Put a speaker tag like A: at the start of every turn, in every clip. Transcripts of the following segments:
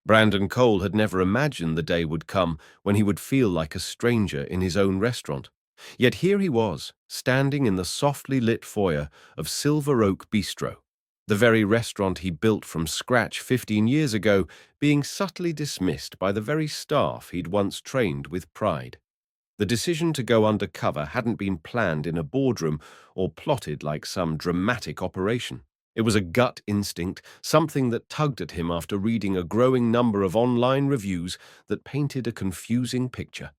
A: Brandon Cole had never imagined the day would come when he would feel like a stranger in his own restaurant. Yet here he was, standing in the softly lit foyer of Silver Oak Bistro, the very restaurant he built from scratch 15 years ago, being subtly dismissed by the very staff he'd once trained with pride. The decision to go undercover hadn't been planned in a boardroom or plotted like some dramatic operation. It was a gut instinct, something that tugged at him after reading a growing number of online reviews that painted a confusing picture.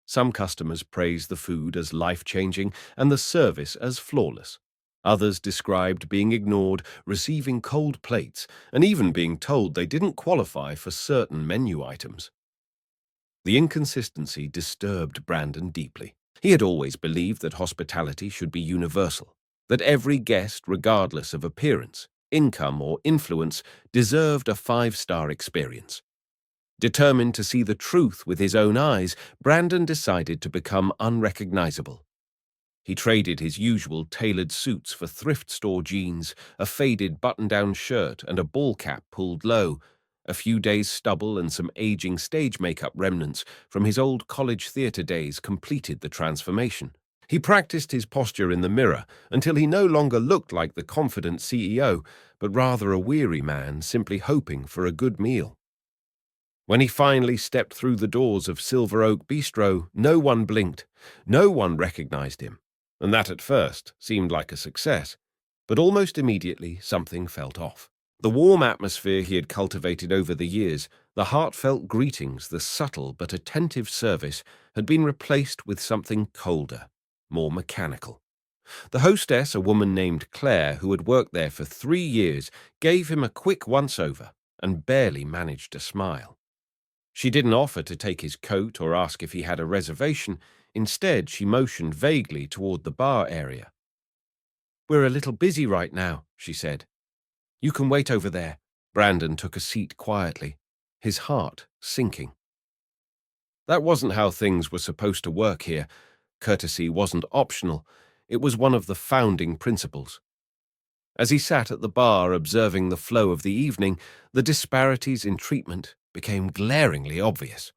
A: Some customers praised the food as life-changing and the service as flawless. Others described being ignored, receiving cold plates, and even being told they didn't qualify for certain menu items. The inconsistency disturbed Brandon deeply. He had always believed that hospitality should be universal, that every guest, regardless of appearance, income, or influence, deserved a five-star experience. Determined to see the truth with his own eyes, Brandon decided to become unrecognizable. He traded his usual tailored suits for thrift store jeans, a faded button-down shirt, and a ball cap pulled low. A few days' stubble and some aging stage makeup remnants from his old college theater days completed the transformation. He practiced his posture in the mirror until he no longer looked like the confident CEO, but rather a weary man simply hoping for a good meal. When he finally stepped through the doors of Silver Oak Bistro, no one blinked, no one recognized him, and that at first seemed like a success. But almost immediately something felt off. The warm atmosphere he had cultivated over the years, the heartfelt greetings, the subtle but attentive service, had been replaced with something colder, more mechanical. The hostess, a woman named Claire, who had worked there for 3 years, gave him a quick once-over and barely managed to smile. She didn't offer to take his coat or ask if he had a reservation. Instead, she motioned vaguely toward the bar area. "We're a little busy right now," she said. "You can wait over there." Brandon took a seat quietly, his heart sinking. That wasn't how things were supposed to work here. Courtesy wasn't optional. It was one of the founding principles. As he sat at the bar observing the flow of the evening, the disparities in treatment became glaringly obvious.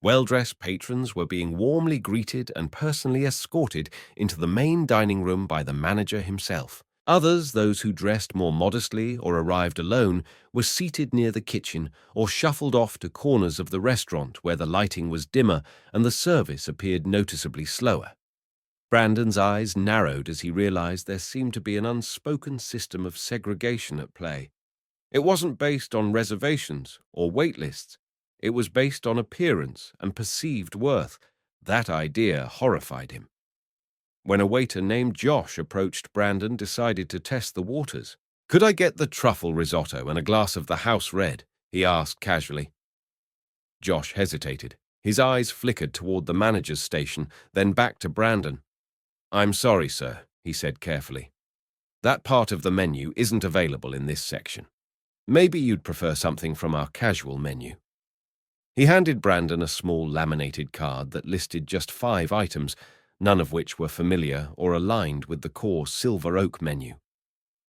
A: Well-dressed patrons were being warmly greeted and personally escorted into the main dining room by the manager himself. Others, those who dressed more modestly or arrived alone, were seated near the kitchen or shuffled off to corners of the restaurant where the lighting was dimmer and the service appeared noticeably slower. Brandon's eyes narrowed as he realized there seemed to be an unspoken system of segregation at play. It wasn't based on reservations or wait lists. It was based on appearance and perceived worth. That idea horrified him. When a waiter named Josh approached Brandon, decided to test the waters. "Could I get the truffle risotto and a glass of the house red?" he asked casually. Josh hesitated. His eyes flickered toward the manager's station, then back to Brandon. "I'm sorry, sir," he said carefully. "That part of the menu isn't available in this section. Maybe you'd prefer something from our casual menu." He handed Brandon a small laminated card that listed just 5 items, none of which were familiar or aligned with the core Silver Oak menu.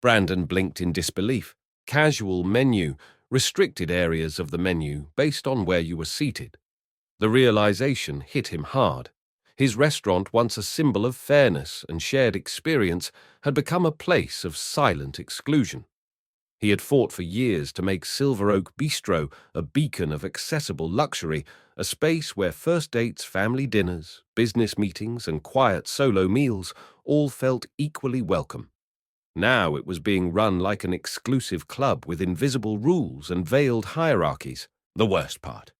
A: Brandon blinked in disbelief. Casual menu, restricted areas of the menu based on where you were seated. The realization hit him hard. His restaurant, once a symbol of fairness and shared experience, had become a place of silent exclusion. He had fought for years to make Silver Oak Bistro a beacon of accessible luxury, a space where first dates, family dinners, business meetings, and quiet solo meals all felt equally welcome. Now it was being run like an exclusive club with invisible rules and veiled hierarchies. The worst part.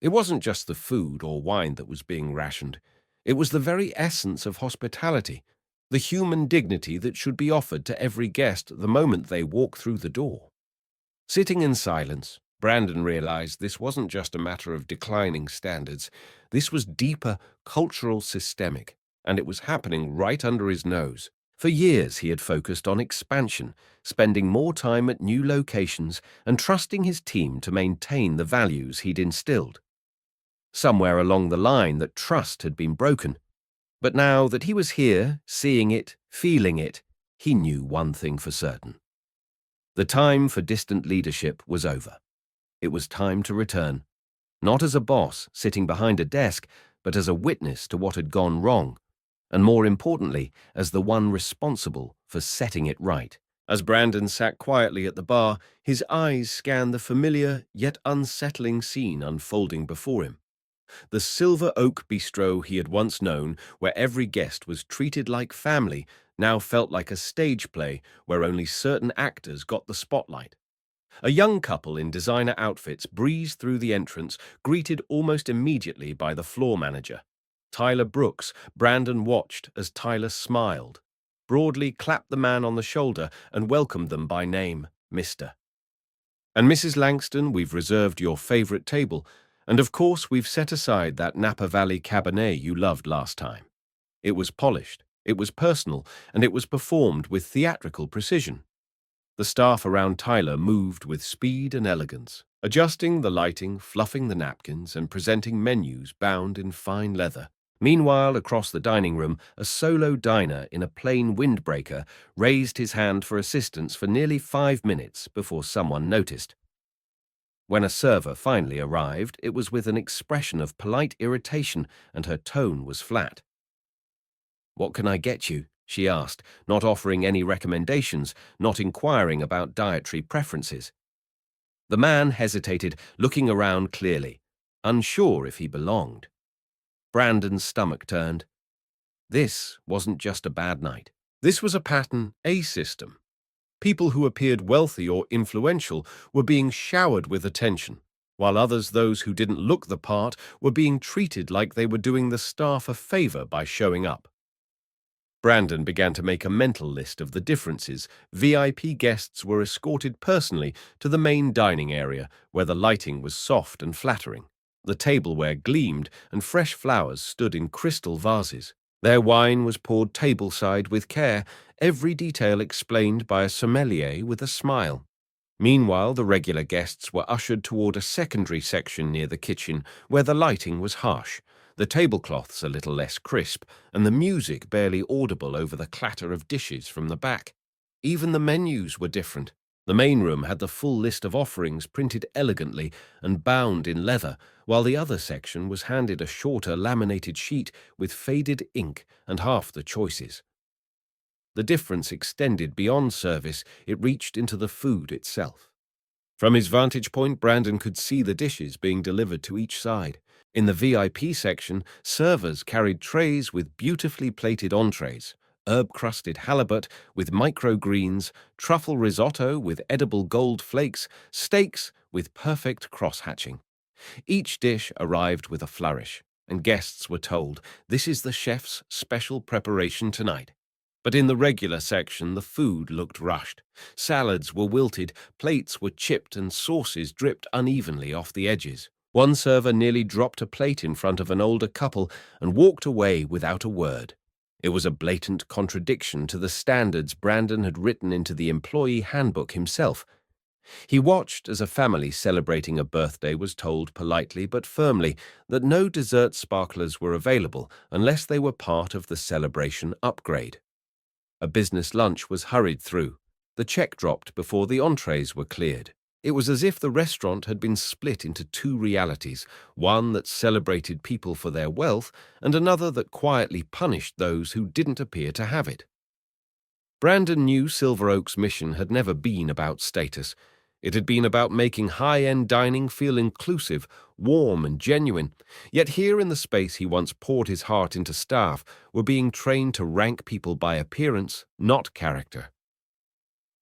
A: It wasn't just the food or wine that was being rationed. It was the very essence of hospitality, the human dignity that should be offered to every guest the moment they walk through the door. Sitting in silence, Brandon realized this wasn't just a matter of declining standards. This was deeper, cultural, systemic, and it was happening right under his nose. For years he had focused on expansion, spending more time at new locations and trusting his team to maintain the values he'd instilled. Somewhere along the line that trust had been broken. But now that he was here, seeing it, feeling it, he knew one thing for certain. The time for distant leadership was over. It was time to return, not as a boss sitting behind a desk, but as a witness to what had gone wrong, and more importantly, as the one responsible for setting it right. As Brandon sat quietly at the bar, his eyes scanned the familiar yet unsettling scene unfolding before him. The Silver Oak Bistro he had once known, where every guest was treated like family, now felt like a stage play where only certain actors got the spotlight. A young couple in designer outfits breezed through the entrance, greeted almost immediately by the floor manager. Tyler Brooks. Brandon watched as Tyler smiled, broadly clapped the man on the shoulder, and welcomed them by name, Mr. And Mrs. Langston, we've reserved your favorite table, and of course we've set aside that Napa Valley Cabernet you loved last time. It was polished, it was personal, and it was performed with theatrical precision. The staff around Tyler moved with speed and elegance, adjusting the lighting, fluffing the napkins, and presenting menus bound in fine leather. Meanwhile, across the dining room, a solo diner in a plain windbreaker raised his hand for assistance for nearly 5 minutes before someone noticed. When a server finally arrived, it was with an expression of polite irritation, and her tone was flat. "What can I get you?" she asked, not offering any recommendations, not inquiring about dietary preferences. The man hesitated, looking around clearly, unsure if he belonged. Brandon's stomach turned. This wasn't just a bad night. This was a pattern, a system. People who appeared wealthy or influential were being showered with attention, while others, those who didn't look the part, were being treated like they were doing the staff a favor by showing up. Brandon began to make a mental list of the differences. VIP guests were escorted personally to the main dining area, where the lighting was soft and flattering. The tableware gleamed, and fresh flowers stood in crystal vases. Their wine was poured tableside with care, every detail explained by a sommelier with a smile. Meanwhile, the regular guests were ushered toward a secondary section near the kitchen, where the lighting was harsh, the tablecloths a little less crisp, and the music barely audible over the clatter of dishes from the back. Even the menus were different. The main room had the full list of offerings printed elegantly and bound in leather, while the other section was handed a shorter laminated sheet with faded ink and half the choices. The difference extended beyond service, it reached into the food itself. From his vantage point, Brandon could see the dishes being delivered to each side. In the VIP section, servers carried trays with beautifully plated entrees, herb-crusted halibut with microgreens, truffle risotto with edible gold flakes, steaks with perfect cross-hatching. Each dish arrived with a flourish, and guests were told, "This is the chef's special preparation tonight." But in the regular section, the food looked rushed. Salads were wilted, plates were chipped, and sauces dripped unevenly off the edges. One server nearly dropped a plate in front of an older couple and walked away without a word. It was a blatant contradiction to the standards Brandon had written into the employee handbook himself. He watched as a family celebrating a birthday was told politely but firmly that no dessert sparklers were available unless they were part of the celebration upgrade. A business lunch was hurried through. The check dropped before the entrees were cleared. It was as if the restaurant had been split into two realities, one that celebrated people for their wealth and another that quietly punished those who didn't appear to have it. Brandon knew Silver Oak's mission had never been about status. It had been about making high-end dining feel inclusive, warm, and genuine. Yet here in the space he once poured his heart into, staff were being trained to rank people by appearance, not character.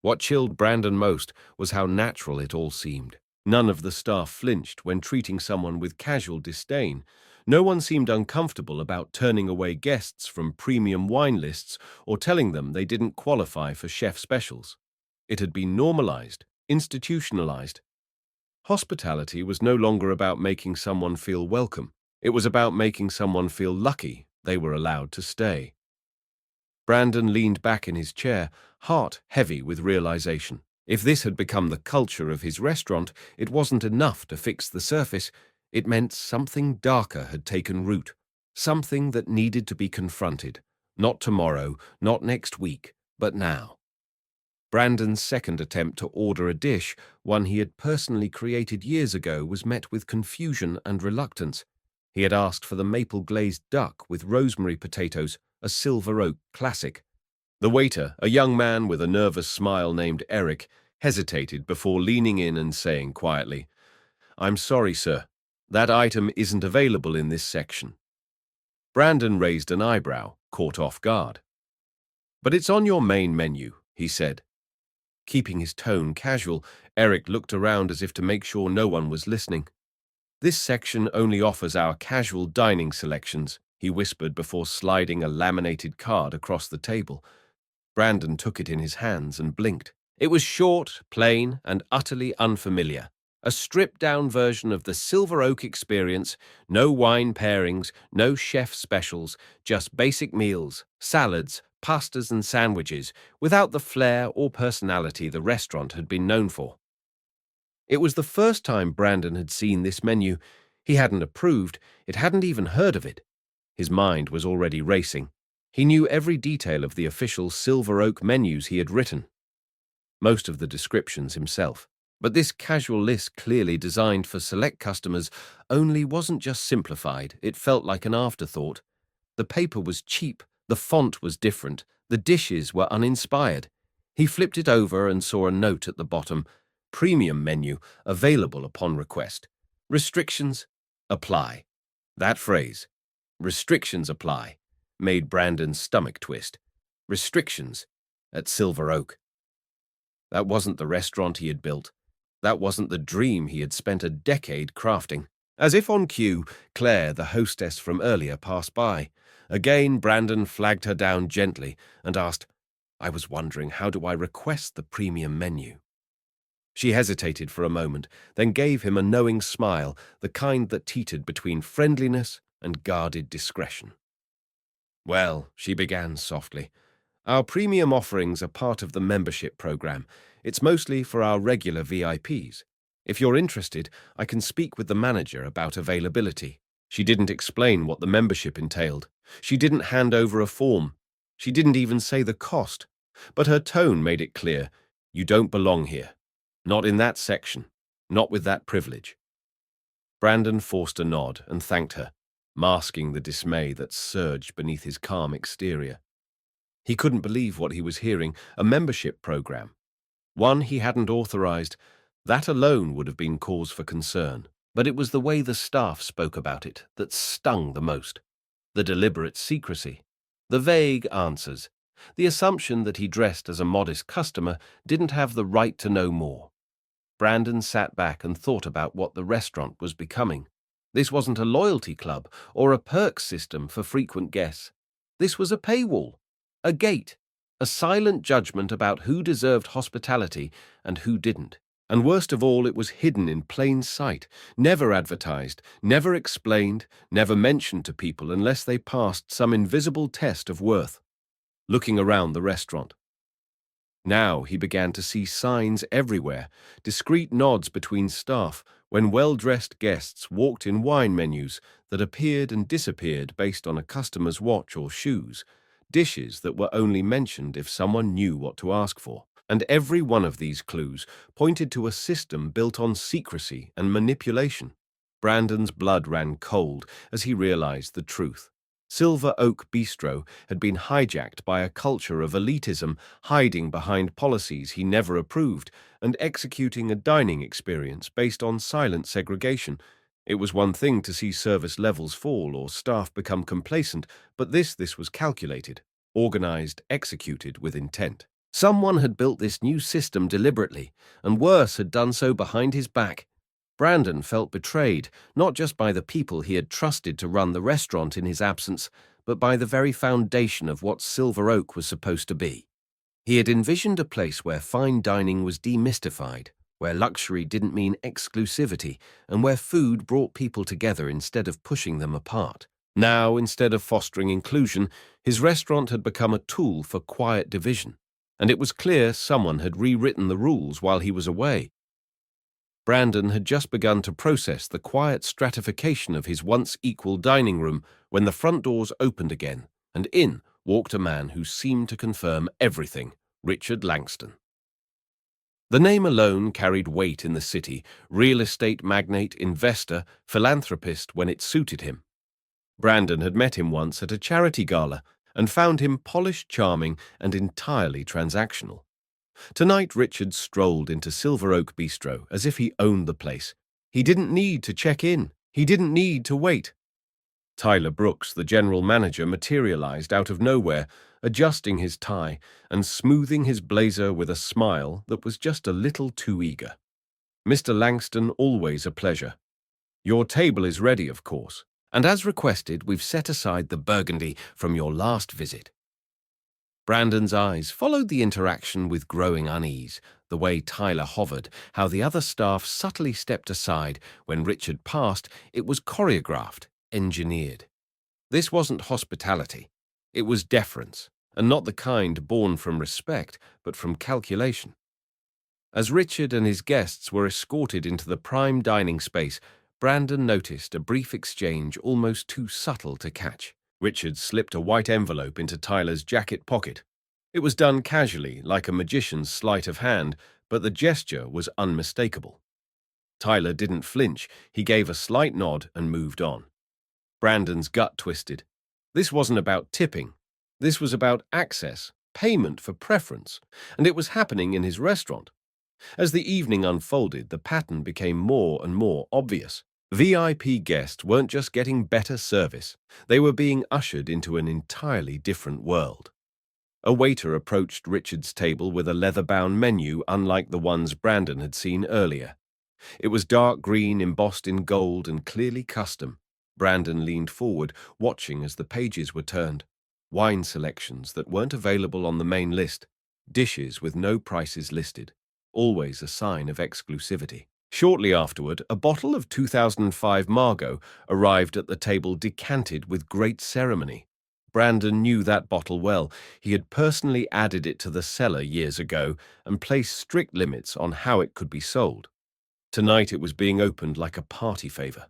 A: What chilled Brandon most was how natural it all seemed. None of the staff flinched when treating someone with casual disdain. No one seemed uncomfortable about turning away guests from premium wine lists or telling them they didn't qualify for chef specials. It had been normalized, institutionalized. Hospitality was no longer about making someone feel welcome. It was about making someone feel lucky they were allowed to stay. Brandon leaned back in his chair, heart heavy with realization. If this had become the culture of his restaurant, it wasn't enough to fix the surface. It meant something darker had taken root, something that needed to be confronted. Not tomorrow, not next week, but now. Brandon's second attempt to order a dish, one he had personally created years ago, was met with confusion and reluctance. He had asked for the maple-glazed duck with rosemary potatoes, a Silver Oak classic. The waiter, a young man with a nervous smile named Eric, hesitated before leaning in and saying quietly, "I'm sorry, sir. That item isn't available in this section." Brandon raised an eyebrow, caught off guard. "But it's on your main menu," he said. Keeping his tone casual, Eric looked around as if to make sure no one was listening. "This section only offers our casual dining selections," he whispered before sliding a laminated card across the table. Brandon took it in his hands and blinked. It was short, plain, and utterly unfamiliar. A stripped-down version of the Silver Oak experience, no wine pairings, no chef specials, just basic meals, salads, pastas and sandwiches, without the flair or personality the restaurant had been known for. It was the first time Brandon had seen this menu. He hadn't approved, it hadn't even heard of it. His mind was already racing. He knew every detail of the official Silver Oak menus he had written, most of the descriptions himself. But this casual list, clearly designed for select customers, only wasn't just simplified, it felt like an afterthought. The paper was cheap, the font was different, the dishes were uninspired. He flipped it over and saw a note at the bottom: "Premium menu, available upon request. Restrictions apply." That phrase, "restrictions apply," made Brandon's stomach twist. Restrictions at Silver Oak. That wasn't the restaurant he had built. That wasn't the dream he had spent a decade crafting. As if on cue, Claire, the hostess from earlier, passed by. Again, Brandon flagged her down gently and asked, "I was wondering, how do I request the premium menu?" She hesitated for a moment, then gave him a knowing smile, the kind that teetered between friendliness and guarded discretion. "Well," she began softly, "our premium offerings are part of the membership program. It's mostly for our regular VIPs. If you're interested, I can speak with the manager about availability." She didn't explain what the membership entailed. She didn't hand over a form. She didn't even say the cost. But her tone made it clear: you don't belong here. Not in that section. Not with that privilege. Brandon forced a nod and thanked her, masking the dismay that surged beneath his calm exterior. He couldn't believe what he was hearing: a membership program. One he hadn't authorized. That alone would have been cause for concern. But it was the way the staff spoke about it that stung the most. The deliberate secrecy. The vague answers. The assumption that he dressed as a modest customer, didn't have the right to know more. Brandon sat back and thought about what the restaurant was becoming. This wasn't a loyalty club or a perks system for frequent guests. This was a paywall, a gate, a silent judgment about who deserved hospitality and who didn't. And worst of all, it was hidden in plain sight, never advertised, never explained, never mentioned to people unless they passed some invisible test of worth. Looking around the restaurant. Now he began to see signs everywhere, discreet nods between staff, when well-dressed guests walked in wine menus that appeared and disappeared based on a customer's watch or shoes, dishes that were only mentioned if someone knew what to ask for. And every one of these clues pointed to a system built on secrecy and manipulation. Brandon's blood ran cold as he realized the truth. Silver Oak Bistro had been hijacked by a culture of elitism, hiding behind policies he never approved and executing a dining experience based on silent segregation. It was one thing to see service levels fall or staff become complacent, but this was calculated, organized, executed with intent. Someone had built this new system deliberately, and worse, had done so behind his back. Brandon felt betrayed, not just by the people he had trusted to run the restaurant in his absence, but by the very foundation of what Silver Oak was supposed to be. He had envisioned a place where fine dining was demystified, where luxury didn't mean exclusivity, and where food brought people together instead of pushing them apart. Now, instead of fostering inclusion, his restaurant had become a tool for quiet division, and it was clear someone had rewritten the rules while he was away. Brandon had just begun to process the quiet stratification of his once equal dining room when the front doors opened again, and in walked a man who seemed to confirm everything: Richard Langston. The name alone carried weight in the city, real estate magnate, investor, philanthropist when it suited him. Brandon had met him once at a charity gala and found him polished, charming, and entirely transactional. Tonight Richard strolled into Silver Oak Bistro as if he owned the place. He didn't need to check in. He didn't need to wait. Tyler Brooks, the general manager, materialized out of nowhere, adjusting his tie and smoothing his blazer with a smile that was just a little too eager. "Mr. Langston, always a pleasure. Your table is ready, of course, and as requested, we've set aside the burgundy from your last visit." Brandon's eyes followed the interaction with growing unease, the way Tyler hovered, how the other staff subtly stepped aside when Richard passed. It was choreographed, engineered. This wasn't hospitality. It was deference, and not the kind born from respect, but from calculation. As Richard and his guests were escorted into the prime dining space, Brandon noticed a brief exchange almost too subtle to catch. Richard slipped a white envelope into Tyler's jacket pocket. It was done casually, like a magician's sleight of hand, but the gesture was unmistakable. Tyler didn't flinch. He gave a slight nod and moved on. Brandon's gut twisted. This wasn't about tipping. This was about access, payment for preference, and it was happening in his restaurant. As the evening unfolded, the pattern became more and more obvious. VIP guests weren't just getting better service, they were being ushered into an entirely different world. A waiter approached Richard's table with a leather-bound menu unlike the ones Brandon had seen earlier. It was dark green, embossed in gold, and clearly custom. Brandon leaned forward, watching as the pages were turned. Wine selections that weren't available on the main list, dishes with no prices listed, always a sign of exclusivity. Shortly afterward, a bottle of 2005 Margaux arrived at the table, decanted with great ceremony. Brandon knew that bottle well. He had personally added it to the cellar years ago and placed strict limits on how it could be sold. Tonight it was being opened like a party favor.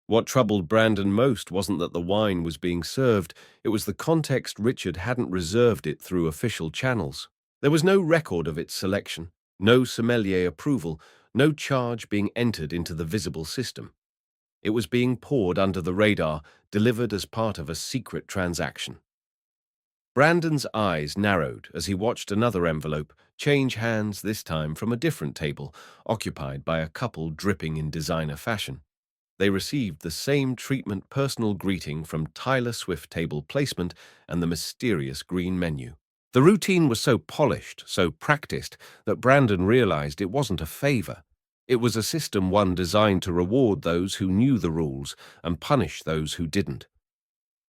A: What troubled Brandon most wasn't that the wine was being served, it was the context. Richard hadn't reserved it through official channels. There was no record of its selection, no sommelier approval, no charge being entered into the visible system. It was being poured under the radar, delivered as part of a secret transaction. Brandon's eyes narrowed as he watched another envelope change hands, this time from a different table, occupied by a couple dripping in designer fashion. They received the same treatment, personal greeting from Tyler Swift, table placement, and the mysterious green menu. The routine was so polished, so practiced, that Brandon realized it wasn't a favor. It was a system, one designed to reward those who knew the rules and punish those who didn't.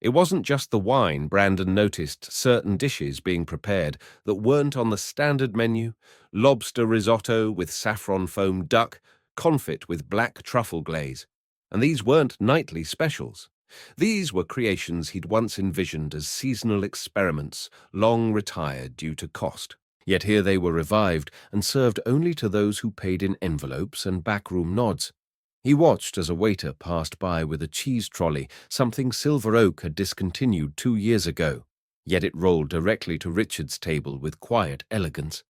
A: It wasn't just the wine. Brandon noticed certain dishes being prepared that weren't on the standard menu: lobster risotto with saffron foam duck, confit with black truffle glaze. And these weren't nightly specials. These were creations he'd once envisioned as seasonal experiments, long retired due to cost. Yet here they were revived and served only to those who paid in envelopes and backroom nods. He watched as a waiter passed by with a cheese trolley, something Silver Oak had discontinued 2 years ago. Yet it rolled directly to Richard's table with quiet elegance.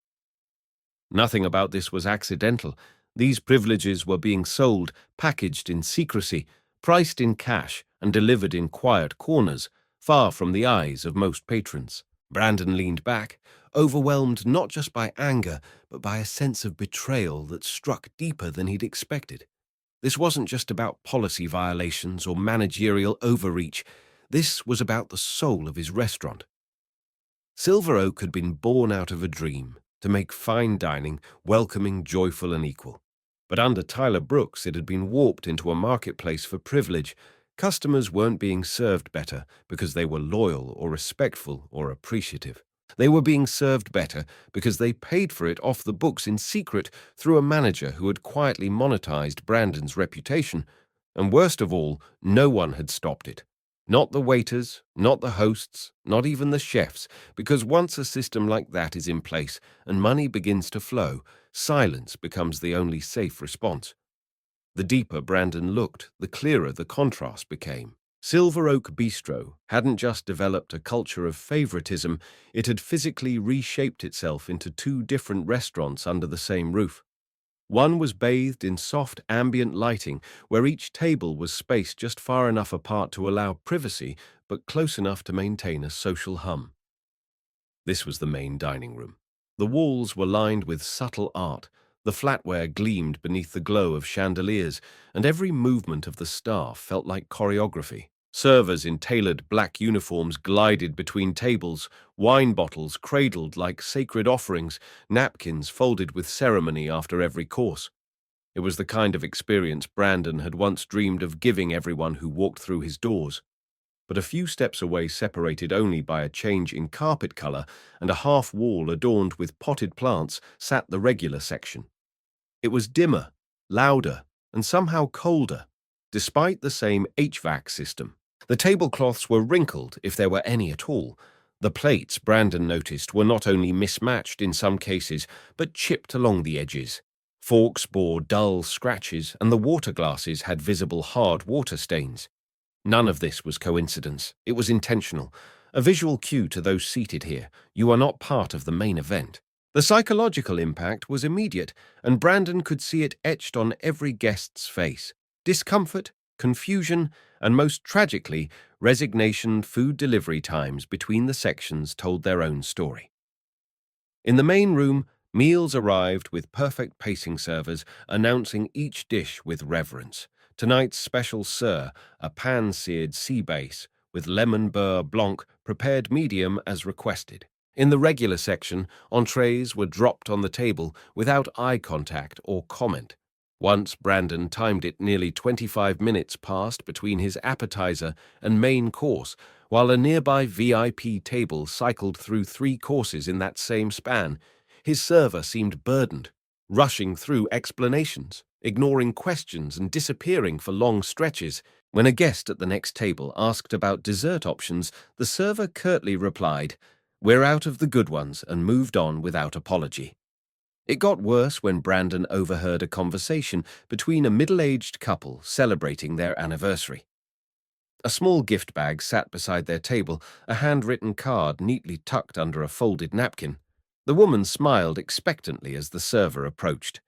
A: Nothing about this was accidental. These privileges were being sold, packaged in secrecy, priced in cash, and delivered in quiet corners, far from the eyes of most patrons. Brandon leaned back, overwhelmed not just by anger, but by a sense of betrayal that struck deeper than he'd expected. This wasn't just about policy violations or managerial overreach. This was about the soul of his restaurant. Silver Oak had been born out of a dream to make fine dining welcoming, joyful, and equal. But under Tyler Brooks, it had been warped into a marketplace for privilege. Customers weren't being served better because they were loyal or respectful or appreciative. They were being served better because they paid for it off the books in secret through a manager who had quietly monetized Brandon's reputation. And worst of all, no one had stopped it. Not the waiters, not the hosts, not even the chefs, because once a system like that is in place and money begins to flow, silence becomes the only safe response. The deeper Brandon looked, the clearer the contrast became. Silver Oak Bistro hadn't just developed a culture of favoritism, it had physically reshaped itself into two different restaurants under the same roof. One was bathed in soft ambient lighting, where each table was spaced just far enough apart to allow privacy, but close enough to maintain a social hum. This was the main dining room. The walls were lined with subtle art, the flatware gleamed beneath the glow of chandeliers, and every movement of the staff felt like choreography. Servers in tailored black uniforms glided between tables, wine bottles cradled like sacred offerings, napkins folded with ceremony after every course. It was the kind of experience Brandon had once dreamed of giving everyone who walked through his doors. But a few steps away, separated only by a change in carpet color and a half wall adorned with potted plants, sat the regular section. It was dimmer, louder, and somehow colder, despite the same HVAC system. The tablecloths were wrinkled, if there were any at all. The plates, Brandon noticed, were not only mismatched in some cases, but chipped along the edges. Forks bore dull scratches, and the water glasses had visible hard water stains. None of this was coincidence. It was intentional. A visual cue to those seated here. You are not part of the main event. The psychological impact was immediate, and Brandon could see it etched on every guest's face. Discomfort, confusion, and most tragically, resignation. Food delivery times between the sections told their own story. In the main room, meals arrived with perfect pacing servers, announcing each dish with reverence. Tonight's special, sir, a pan-seared sea bass with lemon beurre blanc prepared medium as requested. In the regular section, entrees were dropped on the table without eye contact or comment. Once Brandon timed it, nearly 25 minutes passed between his appetizer and main course, while a nearby VIP table cycled through 3 courses in that same span. His server seemed burdened, rushing through explanations, ignoring questions and disappearing for long stretches. When a guest at the next table asked about dessert options, the server curtly replied, "We're out of the good ones," and moved on without apology. It got worse when Brandon overheard a conversation between a middle-aged couple celebrating their anniversary. A small gift bag sat beside their table, a handwritten card neatly tucked under a folded napkin. The woman smiled expectantly as the server approached.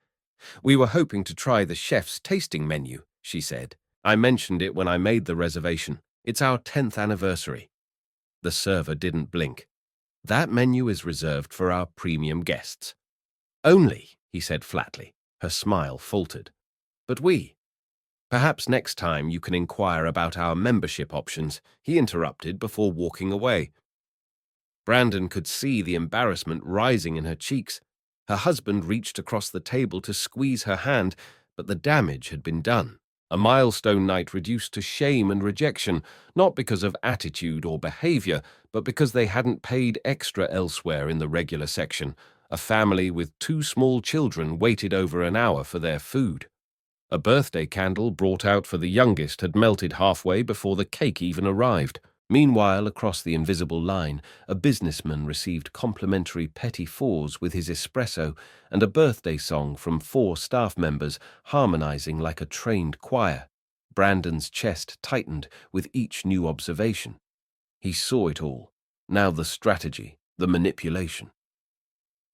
A: "We were hoping to try the chef's tasting menu," she said. "I mentioned it when I made the reservation. It's our 10th anniversary." The server didn't blink. "That menu is reserved for our premium guests." "Only," he said flatly. Her smile faltered. "But we—" "Perhaps next time you can inquire about our membership options," he interrupted before walking away. Brandon could see the embarrassment rising in her cheeks. Her husband reached across the table to squeeze her hand, but the damage had been done. A milestone night reduced to shame and rejection, not because of attitude or behavior, but because they hadn't paid extra elsewhere in the regular section. A family with 2 small children waited over an hour for their food. A birthday candle brought out for the youngest had melted halfway before the cake even arrived. Meanwhile, across the invisible line, a businessman received complimentary petit fours with his espresso and a birthday song from 4 staff members, harmonizing like a trained choir. Brandon's chest tightened with each new observation. He saw it all. Now the strategy, the manipulation.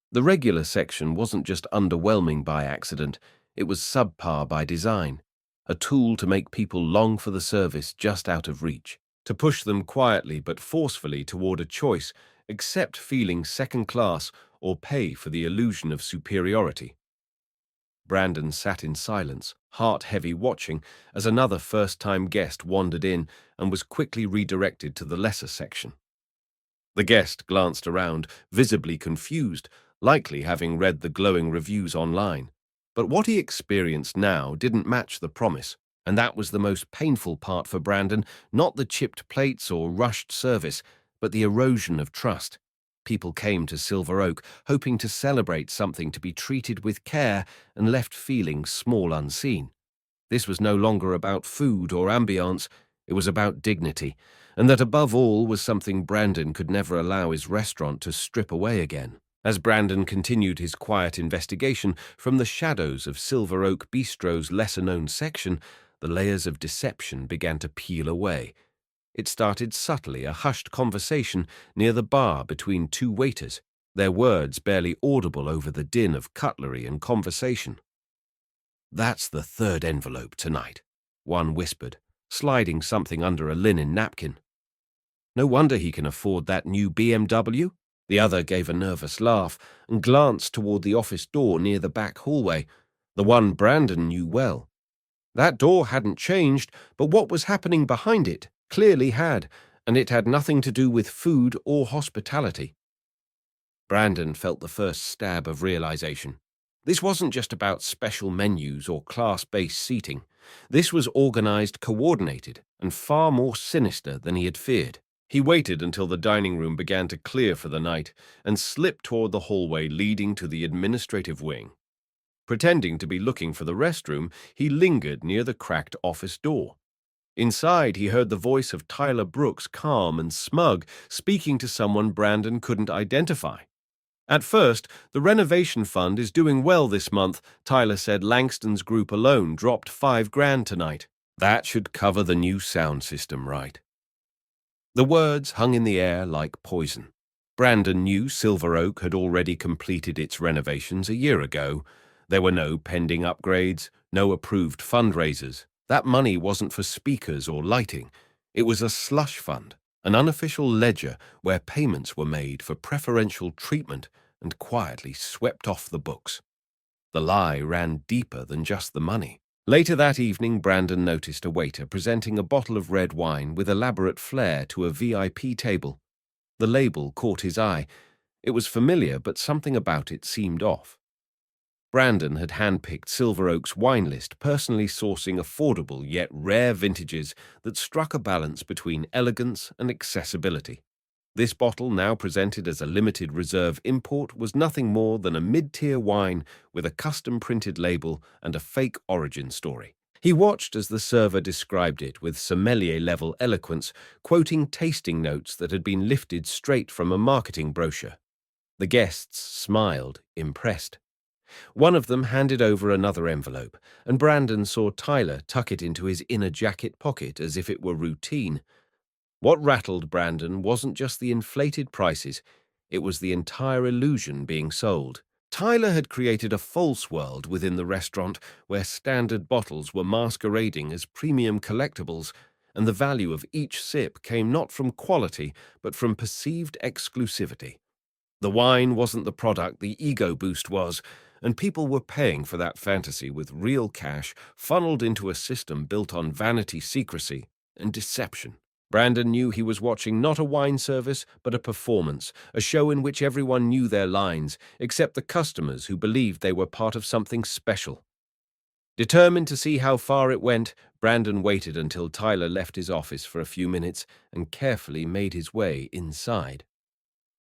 A: The regular section wasn't just underwhelming by accident, it was subpar by design, a tool to make people long for the service just out of reach, to push them quietly but forcefully toward a choice: accept feeling second class or pay for the illusion of superiority. Brandon sat in silence, heart-heavy, watching as another first-time guest wandered in and was quickly redirected to the lesser section. The guest glanced around, visibly confused, likely having read the glowing reviews online. But what he experienced now didn't match the promise, and that was the most painful part for Brandon, not the chipped plates or rushed service, but the erosion of trust. People came to Silver Oak hoping to celebrate something, to be treated with care, and left feeling small, unseen. This was no longer about food or ambiance, it was about dignity, and that above all was something Brandon could never allow his restaurant to strip away again. As Brandon continued his quiet investigation from the shadows of Silver Oak Bistro's lesser-known section, the layers of deception began to peel away. It started subtly, a hushed conversation near the bar between two waiters, their words barely audible over the din of cutlery and conversation. "That's the third envelope tonight," one whispered, sliding something under a linen napkin. "No wonder he can afford that new BMW." The other gave a nervous laugh and glanced toward the office door near the back hallway, the one Brandon knew well. That door hadn't changed, but what was happening behind it clearly had, and it had nothing to do with food or hospitality. Brandon felt the first stab of realization. This wasn't just about special menus or class-based seating. This was organized, coordinated, and far more sinister than he had feared. He waited until the dining room began to clear for the night and slipped toward the hallway leading to the administrative wing. Pretending to be looking for the restroom, he lingered near the cracked office door. Inside, he heard the voice of Tyler Brooks, calm and smug, speaking to someone Brandon couldn't identify. At first, the renovation fund is doing well this month, Tyler said. Langston's group alone dropped $5,000 tonight. That should cover the new sound system, right? The words hung in the air like poison. Brandon knew Silver Oak had already completed its renovations a year ago. There were no pending upgrades, no approved fundraisers. That money wasn't for speakers or lighting. It was a slush fund, an unofficial ledger where payments were made for preferential treatment and quietly swept off the books. The lie ran deeper than just the money. Later that evening, Brandon noticed a waiter presenting a bottle of red wine with elaborate flair to a VIP table. The label caught his eye. It was familiar, but something about it seemed off. Brandon had handpicked Silver Oak's wine list, personally sourcing affordable yet rare vintages that struck a balance between elegance and accessibility. This bottle, now presented as a limited reserve import, was nothing more than a mid-tier wine with a custom-printed label and a fake origin story. He watched as the server described it with sommelier-level eloquence, quoting tasting notes that had been lifted straight from a marketing brochure. The guests smiled, impressed. One of them handed over another envelope, and Brandon saw Tyler tuck it into his inner jacket pocket as if it were routine. What rattled Brandon wasn't just the inflated prices, it was the entire illusion being sold. Tyler had created a false world within the restaurant where standard bottles were masquerading as premium collectibles, and the value of each sip came not from quality but from perceived exclusivity. The wine wasn't the product, the ego boost was, and people were paying for that fantasy with real cash funneled into a system built on vanity, secrecy, and deception. Brandon knew he was watching not a wine service, but a performance, a show in which everyone knew their lines, except the customers who believed they were part of something special. Determined to see how far it went, Brandon waited until Tyler left his office for a few minutes and carefully made his way inside.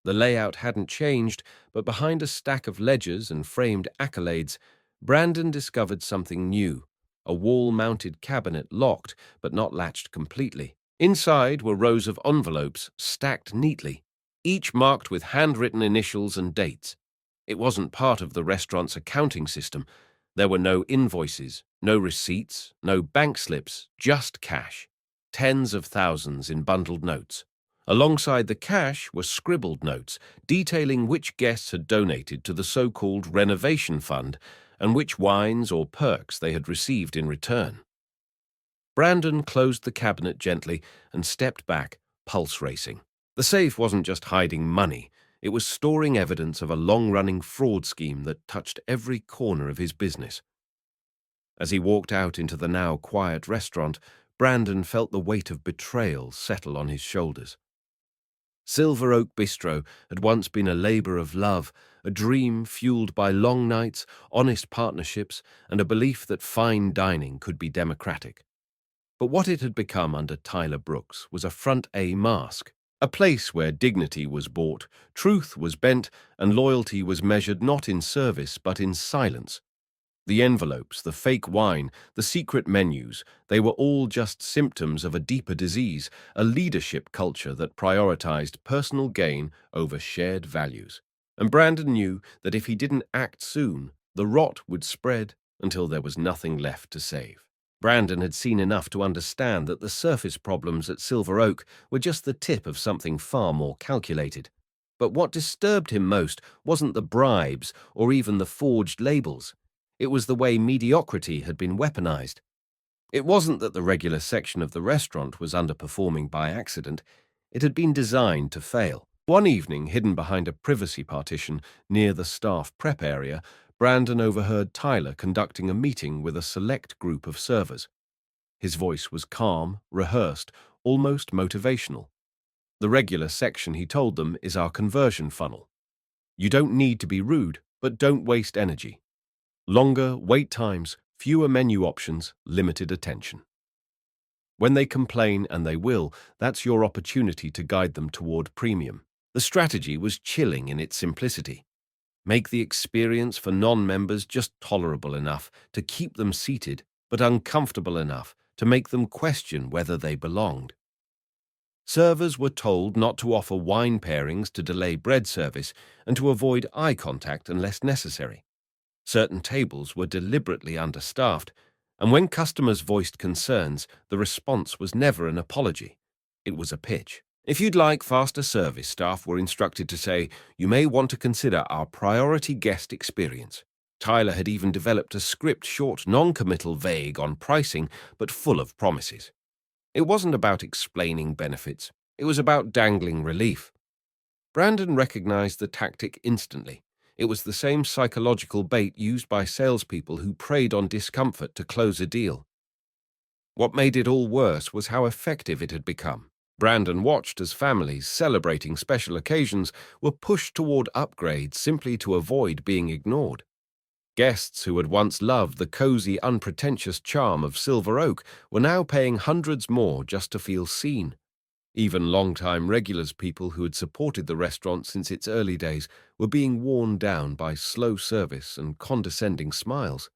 A: The layout hadn't changed, but behind a stack of ledgers and framed accolades, Brandon discovered something new, a wall-mounted cabinet locked but not latched completely. Inside were rows of envelopes stacked neatly, each marked with handwritten initials and dates. It wasn't part of the restaurant's accounting system. There were no invoices, no receipts, no bank slips, just cash. Tens of thousands in bundled notes. Alongside the cash were scribbled notes detailing which guests had donated to the so-called renovation fund and which wines or perks they had received in return. Brandon closed the cabinet gently and stepped back, pulse racing. The safe wasn't just hiding money, it was storing evidence of a long-running fraud scheme that touched every corner of his business. As he walked out into the now quiet restaurant, Brandon felt the weight of betrayal settle on his shoulders. Silver Oak Bistro had once been a labor of love, a dream fueled by long nights, honest partnerships, and a belief that fine dining could be democratic. But what it had become under Tyler Brooks was a front-A mask, a place where dignity was bought, truth was bent, and loyalty was measured not in service but in silence. The envelopes, the fake wine, the secret menus, they were all just symptoms of a deeper disease, a leadership culture that prioritized personal gain over shared values. And Brandon knew that if he didn't act soon, the rot would spread until there was nothing left to save. Brandon had seen enough to understand that the surface problems at Silver Oak were just the tip of something far more calculated. But what disturbed him most wasn't the bribes or even the forged labels. It was the way mediocrity had been weaponized. It wasn't that the regular section of the restaurant was underperforming by accident. It had been designed to fail. One evening, hidden behind a privacy partition near the staff prep area, Brandon overheard Tyler conducting a meeting with a select group of servers. His voice was calm, rehearsed, almost motivational. The regular section, he told them, is our conversion funnel. You don't need to be rude, but don't waste energy. Longer wait times, fewer menu options, limited attention. When they complain, and they will, that's your opportunity to guide them toward premium. The strategy was chilling in its simplicity. Make the experience for non-members just tolerable enough to keep them seated, but uncomfortable enough to make them question whether they belonged. Servers were told not to offer wine pairings to delay bread service and to avoid eye contact unless necessary. Certain tables were deliberately understaffed, and when customers voiced concerns, the response was never an apology. It was a pitch. If you'd like faster service, staff were instructed to say, you may want to consider our priority guest experience. Tyler had even developed a script short, non-committal, vague on pricing, but full of promises. It wasn't about explaining benefits. It was about dangling relief. Brandon recognized the tactic instantly. It was the same psychological bait used by salespeople who preyed on discomfort to close a deal. What made it all worse was how effective it had become. Brandon watched as families celebrating special occasions were pushed toward upgrades simply to avoid being ignored. Guests who had once loved the cozy, unpretentious charm of Silver Oak were now paying hundreds more just to feel seen. Even long-time regulars, people who had supported the restaurant since its early days, were being worn down by slow service and condescending smiles.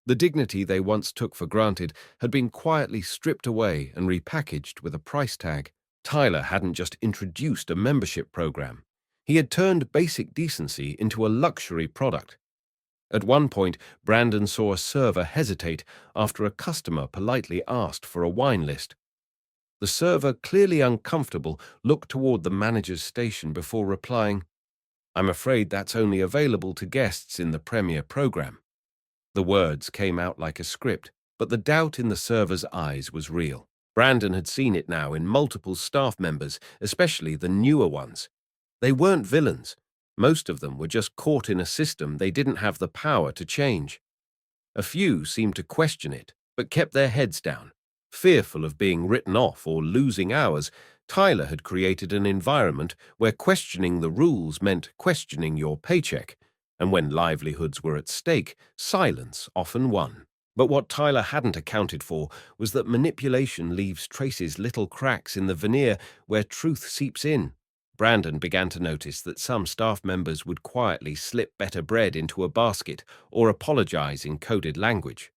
A: The dignity they once took for granted had been quietly stripped away and repackaged with a price tag. Tyler hadn't just introduced a membership program. He had turned basic decency into a luxury product. At one point, Brandon saw a server hesitate after a customer politely asked for a wine list. The server, clearly uncomfortable, looked toward the manager's station before replying, "I'm afraid that's only available to guests in the Premier program." The words came out like a script, but the doubt in the server's eyes was real. Brandon had seen it now in multiple staff members, especially the newer ones. They weren't villains. Most of them were just caught in a system they didn't have the power to change. A few seemed to question it, but kept their heads down. Fearful of being written off or losing hours, Tyler had created an environment where questioning the rules meant questioning your paycheck, and when livelihoods were at stake, silence often won. But what Tyler hadn't accounted for was that manipulation leaves traces, little cracks in the veneer where truth seeps in. Brandon began to notice that some staff members would quietly slip better bread into a basket or apologize in coded language.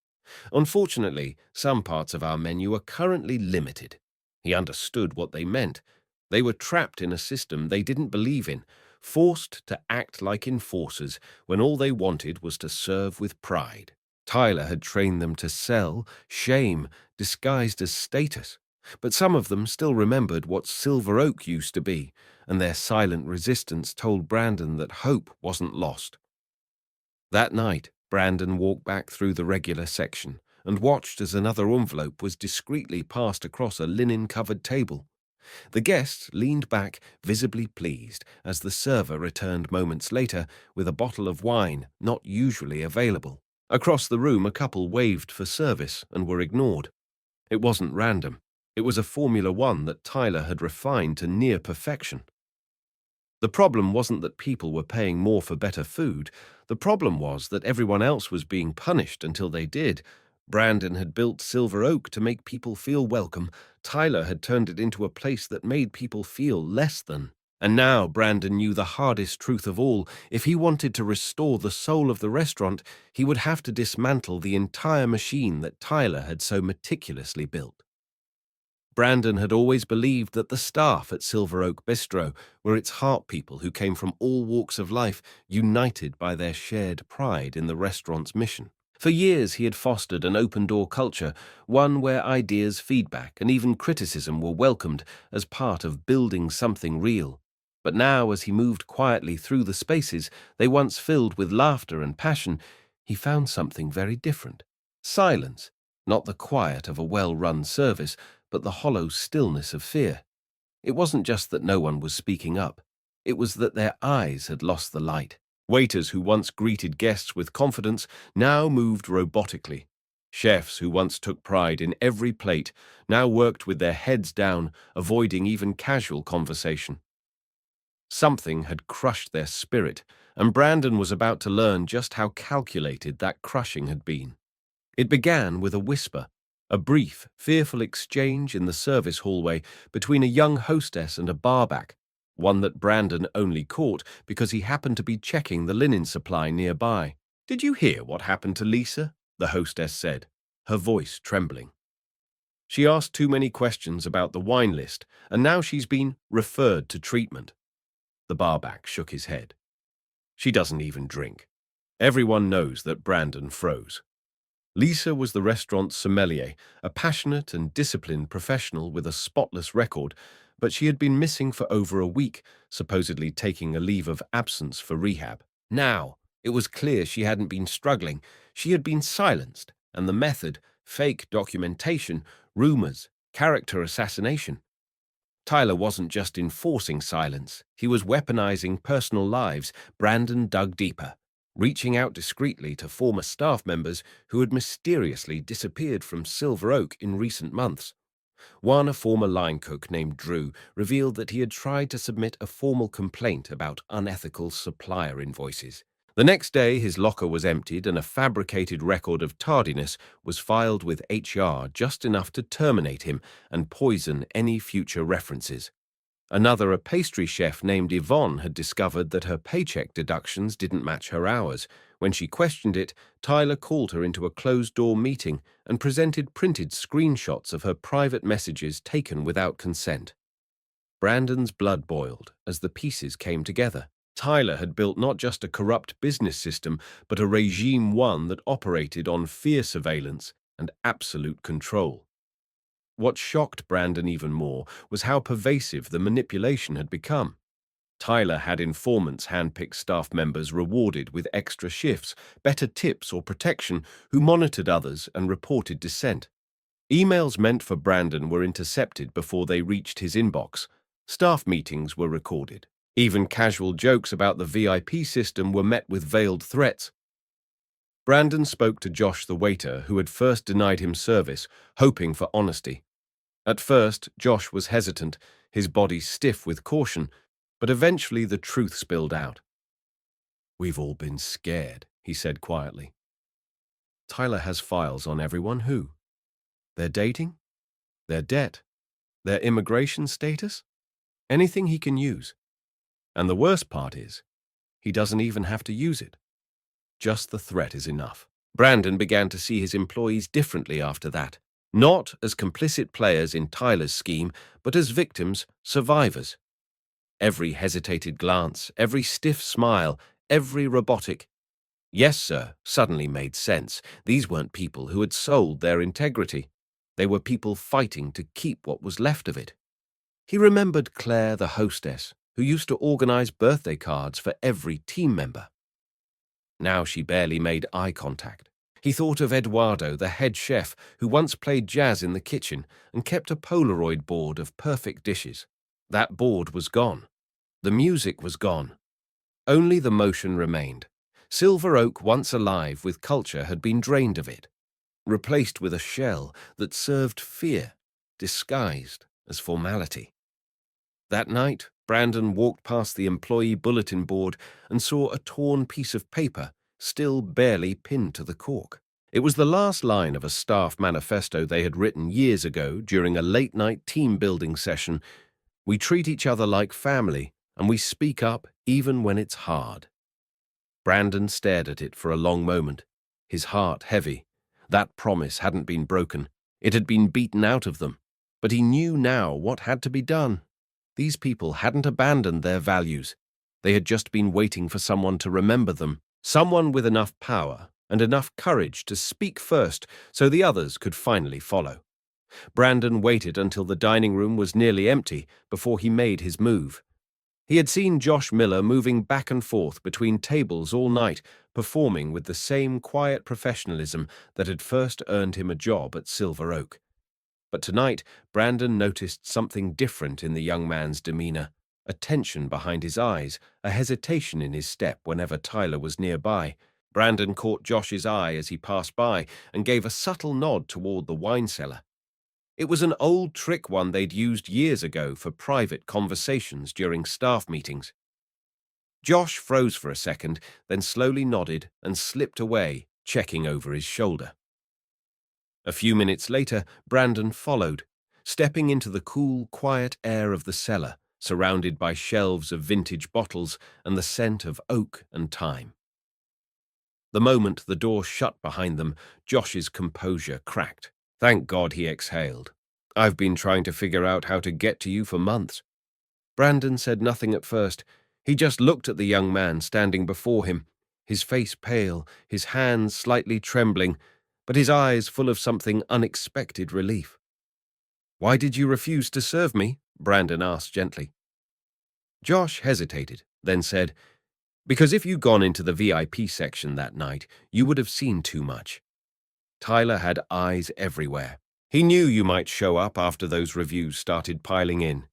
A: Unfortunately, some parts of our menu are currently limited. He understood what they meant. They were trapped in a system they didn't believe in, forced to act like enforcers when all they wanted was to serve with pride. Tyler had trained them to sell shame disguised as status, but some of them still remembered what Silver Oak used to be, and their silent resistance told Brandon that hope wasn't lost. That night, Brandon walked back through the regular section and watched as another envelope was discreetly passed across a linen-covered table. The guest leaned back, visibly pleased, as the server returned moments later with a bottle of wine not usually available. Across the room, a couple waved for service and were ignored. It wasn't random. It was a Formula One that Tyler had refined to near perfection. The problem wasn't that people were paying more for better food. The problem was that everyone else was being punished until they did. Brandon had built Silver Oak to make people feel welcome. Tyler had turned it into a place that made people feel less than. And now Brandon knew the hardest truth of all. If he wanted to restore the soul of the restaurant, he would have to dismantle the entire machine that Tyler had so meticulously built. Brandon had always believed that the staff at Silver Oak Bistro were its heart people who came from all walks of life, united by their shared pride in the restaurant's mission. For years he had fostered an open-door culture, one where ideas, feedback, and even criticism were welcomed as part of building something real. But now, as he moved quietly through the spaces they once filled with laughter and passion, he found something very different. Silence, not the quiet of a well-run service, but the hollow stillness of fear. It wasn't just that no one was speaking up. It was that their eyes had lost the light. Waiters who once greeted guests with confidence now moved robotically. Chefs who once took pride in every plate now worked with their heads down, avoiding even casual conversation. Something had crushed their spirit, and Brandon was about to learn just how calculated that crushing had been. It began with a whisper, a brief, fearful exchange in the service hallway between a young hostess and a barback, one that Brandon only caught because he happened to be checking the linen supply nearby. "Did you hear what happened to Lisa?" the hostess said, her voice trembling. "She asked too many questions about the wine list, and now she's been referred to treatment." The barback shook his head. "She doesn't even drink." Everyone knows that Brandon froze. Lisa was the restaurant's sommelier, a passionate and disciplined professional with a spotless record, but she had been missing for over a week, supposedly taking a leave of absence for rehab. Now, it was clear she hadn't been struggling. She had been silenced, and the method, fake documentation, rumors, character assassination. Tyler wasn't just enforcing silence, he was weaponizing personal lives. Brandon dug deeper, reaching out discreetly to former staff members who had mysteriously disappeared from Silver Oak in recent months. One, a former line cook named Drew, revealed that he had tried to submit a formal complaint about unethical supplier invoices. The next day, his locker was emptied and a fabricated record of tardiness was filed with HR, just enough to terminate him and poison any future references. Another, a pastry chef named Yvonne, had discovered that her paycheck deductions didn't match her hours. When she questioned it, Tyler called her into a closed-door meeting and presented printed screenshots of her private messages taken without consent. Brandon's blood boiled as the pieces came together. Tyler had built not just a corrupt business system, but a regime one that operated on fear surveillance and absolute control. What shocked Brandon even more was how pervasive the manipulation had become. Tyler had informants handpicked staff members rewarded with extra shifts, better tips or protection, who monitored others and reported dissent. Emails meant for Brandon were intercepted before they reached his inbox. Staff meetings were recorded. Even casual jokes about the VIP system were met with veiled threats. Brandon spoke to Josh, the waiter, who had first denied him service, hoping for honesty. At first, Josh was hesitant, his body stiff with caution, but eventually the truth spilled out. "We've all been scared," he said quietly. "Tyler has files on everyone who? Their dating? Their debt? Their immigration status? Anything he can use. And the worst part is, he doesn't even have to use it. Just the threat is enough." Brandon began to see his employees differently after that, not as complicit players in Tyler's scheme, but as victims, survivors. Every hesitated glance, every stiff smile, every robotic "yes, sir" suddenly made sense. These weren't people who had sold their integrity. They were people fighting to keep what was left of it. He remembered Claire, the hostess, who used to organize birthday cards for every team member. Now she barely made eye contact. He thought of Eduardo, the head chef, who once played jazz in the kitchen and kept a Polaroid board of perfect dishes. That board was gone. The music was gone. Only the motion remained. Silver Oak, once alive with culture, had been drained of it, replaced with a shell that served fear, disguised as formality. That night, Brandon walked past the employee bulletin board and saw a torn piece of paper, still barely pinned to the cork. It was the last line of a staff manifesto they had written years ago during a late-night team-building session. "We treat each other like family, and we speak up even when it's hard." Brandon stared at it for a long moment, his heart heavy. That promise hadn't been broken. It had been beaten out of them. But he knew now what had to be done. These people hadn't abandoned their values. They had just been waiting for someone to remember them, someone with enough power and enough courage to speak first so the others could finally follow. Brandon waited until the dining room was nearly empty before he made his move. He had seen Josh Miller moving back and forth between tables all night, performing with the same quiet professionalism that had first earned him a job at Silver Oak. But tonight, Brandon noticed something different in the young man's demeanor, a tension behind his eyes, a hesitation in his step whenever Tyler was nearby. Brandon caught Josh's eye as he passed by and gave a subtle nod toward the wine cellar. It was an old trick one they'd used years ago for private conversations during staff meetings. Josh froze for a second, then slowly nodded and slipped away, checking over his shoulder. A few minutes later, Brandon followed, stepping into the cool, quiet air of the cellar, surrounded by shelves of vintage bottles and the scent of oak and thyme. The moment the door shut behind them, Josh's composure cracked. "Thank God," he exhaled. "I've been trying to figure out how to get to you for months." Brandon said nothing at first. He just looked at the young man standing before him, his face pale, his hands slightly trembling, but his eyes full of something unexpected relief. "Why did you refuse to serve me?" Brandon asked gently. Josh hesitated, then said, "Because if you'd gone into the VIP section that night, you would have seen too much. Tyler had eyes everywhere. He knew you might show up after those reviews started piling in.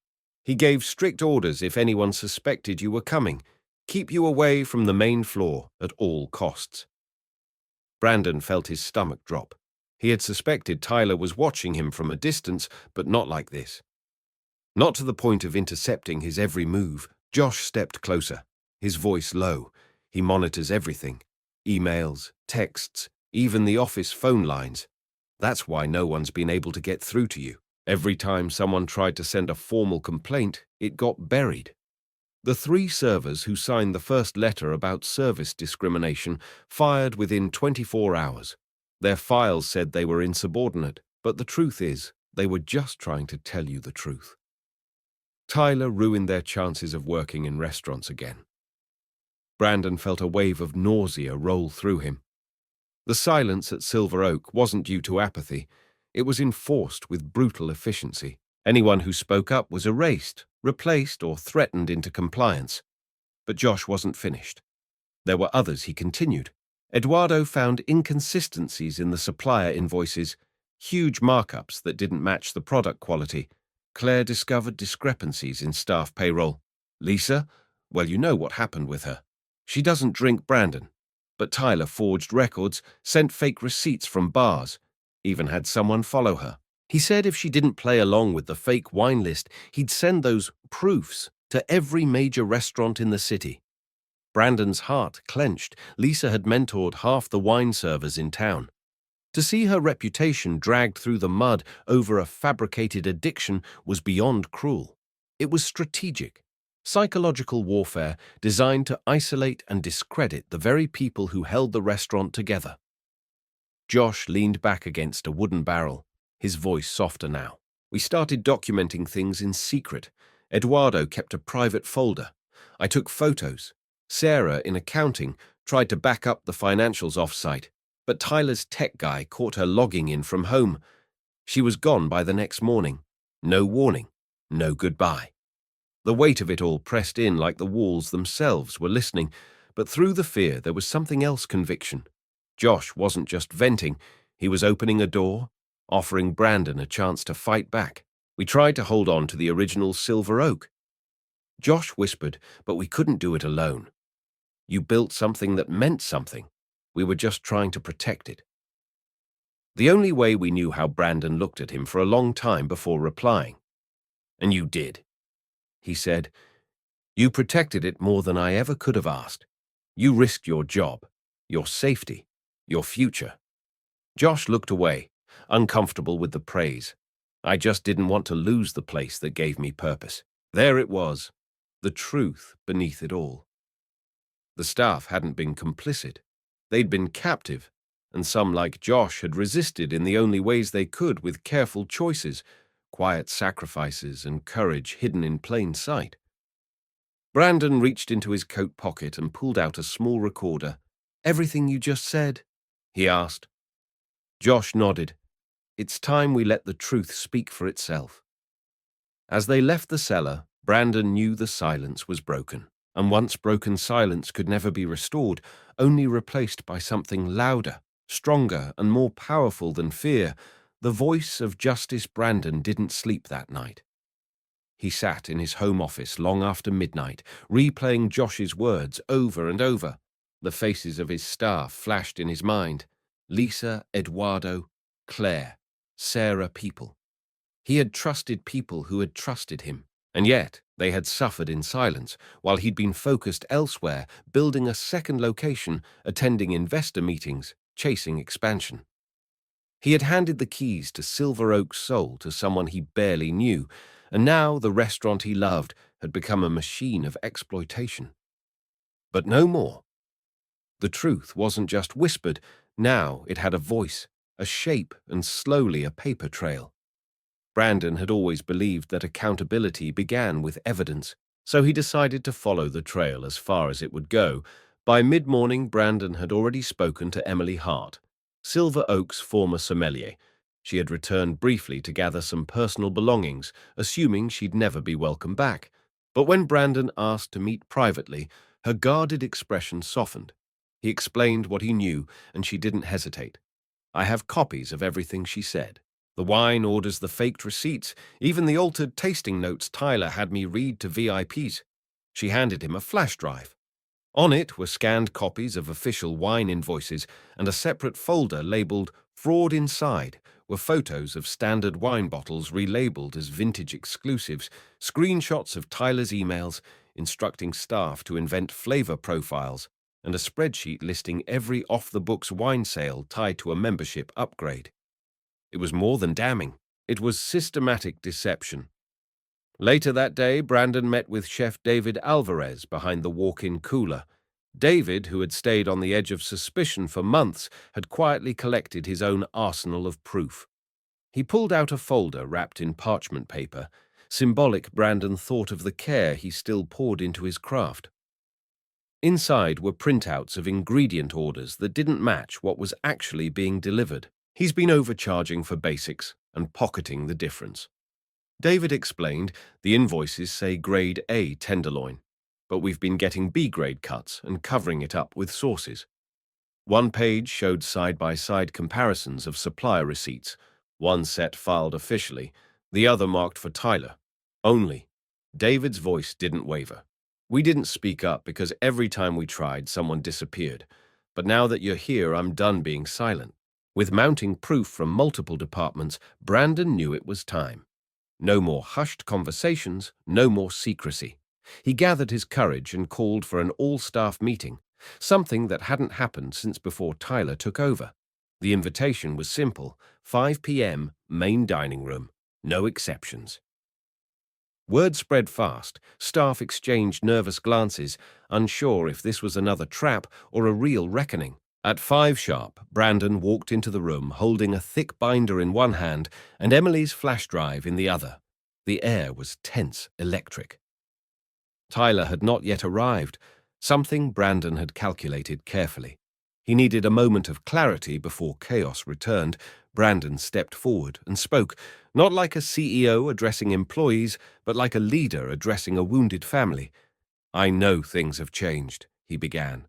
A: He gave strict orders if anyone suspected you were coming. Keep you away from the main floor at all costs." Brandon felt his stomach drop. He had suspected Tyler was watching him from a distance, but not like this. Not to the point of intercepting his every move. Josh stepped closer, his voice low. He monitors everything. Emails, texts, even the office phone lines. That's why no one's been able to get through to you. Every time someone tried to send a formal complaint, it got buried. The 3 servers who signed the first letter about service discrimination fired within 24 hours. Their files said they were insubordinate, but the truth is, they were just trying to tell you the truth. Tyler ruined their chances of working in restaurants again. Brandon felt a wave of nausea roll through him. The silence at Silver Oak wasn't due to apathy. It was enforced with brutal efficiency. Anyone who spoke up was erased, replaced, or threatened into compliance. But Josh wasn't finished. There were others, he continued. Eduardo found inconsistencies in the supplier invoices, huge markups that didn't match the product quality. Claire discovered discrepancies in staff payroll. Lisa? Well, you know what happened with her. She doesn't drink, Brandon. But Tyler forged records, sent fake receipts from bars, even had someone follow her. He said if she didn't play along with the fake wine list, he'd send those proofs to every major restaurant in the city. Brandon's heart clenched. Lisa had mentored half the wine servers in town. To see her reputation dragged through the mud over a fabricated addiction was beyond cruel. It was strategic. Psychological warfare designed to isolate and discredit the very people who held the restaurant together. Josh leaned back against a wooden barrel, his voice softer now. "We started documenting things in secret. Eduardo kept a private folder. I took photos. Sarah, in accounting, tried to back up the financials off-site, but Tyler's tech guy caught her logging in from home. She was gone by the next morning. No warning, no goodbye. The weight of it all pressed in like the walls themselves were listening, but through the fear there was something else: conviction. Josh wasn't just venting, he was opening a door, offering Brandon a chance to fight back. "We tried to hold on to the original Silver Oak." Josh whispered, "But we couldn't do it alone. You built something that meant something. We were just trying to protect it." The only way we knew how Brandon looked at him for a long time before replying. "And you did," he said. "You protected it more than I ever could have asked. You risked your job, your safety, your future." Josh looked away, uncomfortable with the praise. "I just didn't want to lose the place that gave me purpose." There it was, the truth beneath it all. The staff hadn't been complicit. They'd been captive, and some like Josh had resisted in the only ways they could, with careful choices, quiet sacrifices, and courage hidden in plain sight. Brandon reached into his coat pocket and pulled out a small recorder. "Everything you just said," he asked. Josh nodded. It's time we let the truth speak for itself. As they left the cellar, Brandon knew the silence was broken, and once broken silence could never be restored, only replaced by something louder, stronger, and more powerful than fear. The voice of Justice Brandon didn't sleep that night. He sat in his home office long after midnight, replaying Josh's words over and over. The faces of his staff flashed in his mind. Lisa, Eduardo, Claire, Sarah people. He had trusted people who had trusted him, and yet they had suffered in silence while he'd been focused elsewhere, building a second location, attending investor meetings, chasing expansion. He had handed the keys to Silver Oak Soul to someone he barely knew, and now the restaurant he loved had become a machine of exploitation. But no more. The truth wasn't just whispered, now it had a voice, a shape, and slowly a paper trail. Brandon had always believed that accountability began with evidence, so he decided to follow the trail as far as it would go. By mid-morning, Brandon had already spoken to Emily Hart, Silver Oak's former sommelier. She had returned briefly to gather some personal belongings, assuming she'd never be welcome back. But when Brandon asked to meet privately, her guarded expression softened. He explained what he knew, and she didn't hesitate. I have copies of everything she said. The wine orders, the faked receipts, even the altered tasting notes Tyler had me read to VIPs. She handed him a flash drive. On it were scanned copies of official wine invoices, and a separate folder labeled Fraud Inside were photos of standard wine bottles relabeled as vintage exclusives, screenshots of Tyler's emails instructing staff to invent flavor profiles, and a spreadsheet listing every off-the-books wine sale tied to a membership upgrade. It was more than damning. It was systematic deception. Later that day, Brandon met with Chef David Alvarez behind the walk-in cooler. David, who had stayed on the edge of suspicion for months, had quietly collected his own arsenal of proof. He pulled out a folder wrapped in parchment paper. Symbolic, Brandon thought of the care he still poured into his craft. Inside were printouts of ingredient orders that didn't match what was actually being delivered. He's been overcharging for basics and pocketing the difference. David explained, the invoices say grade A tenderloin, but we've been getting B-grade cuts and covering it up with sauces. One page showed side-by-side comparisons of supplier receipts, one set filed officially, the other marked for Tyler. Only. David's voice didn't waver. We didn't speak up because every time we tried, someone disappeared. But now that you're here, I'm done being silent. With mounting proof from multiple departments, Brandon knew it was time. No more hushed conversations, no more secrecy. He gathered his courage and called for an all-staff meeting, something that hadn't happened since before Tyler took over. The invitation was simple, 5 p.m., main dining room, no exceptions. Word spread fast. Staff exchanged nervous glances, unsure if this was another trap or a real reckoning. At 5 sharp, Brandon walked into the room holding a thick binder in one hand and Emily's flash drive in the other. The air was tense, electric. Tyler had not yet arrived, something Brandon had calculated carefully. He needed a moment of clarity before chaos returned. Brandon stepped forward and spoke, not like a CEO addressing employees, but like a leader addressing a wounded family. I know things have changed, he began,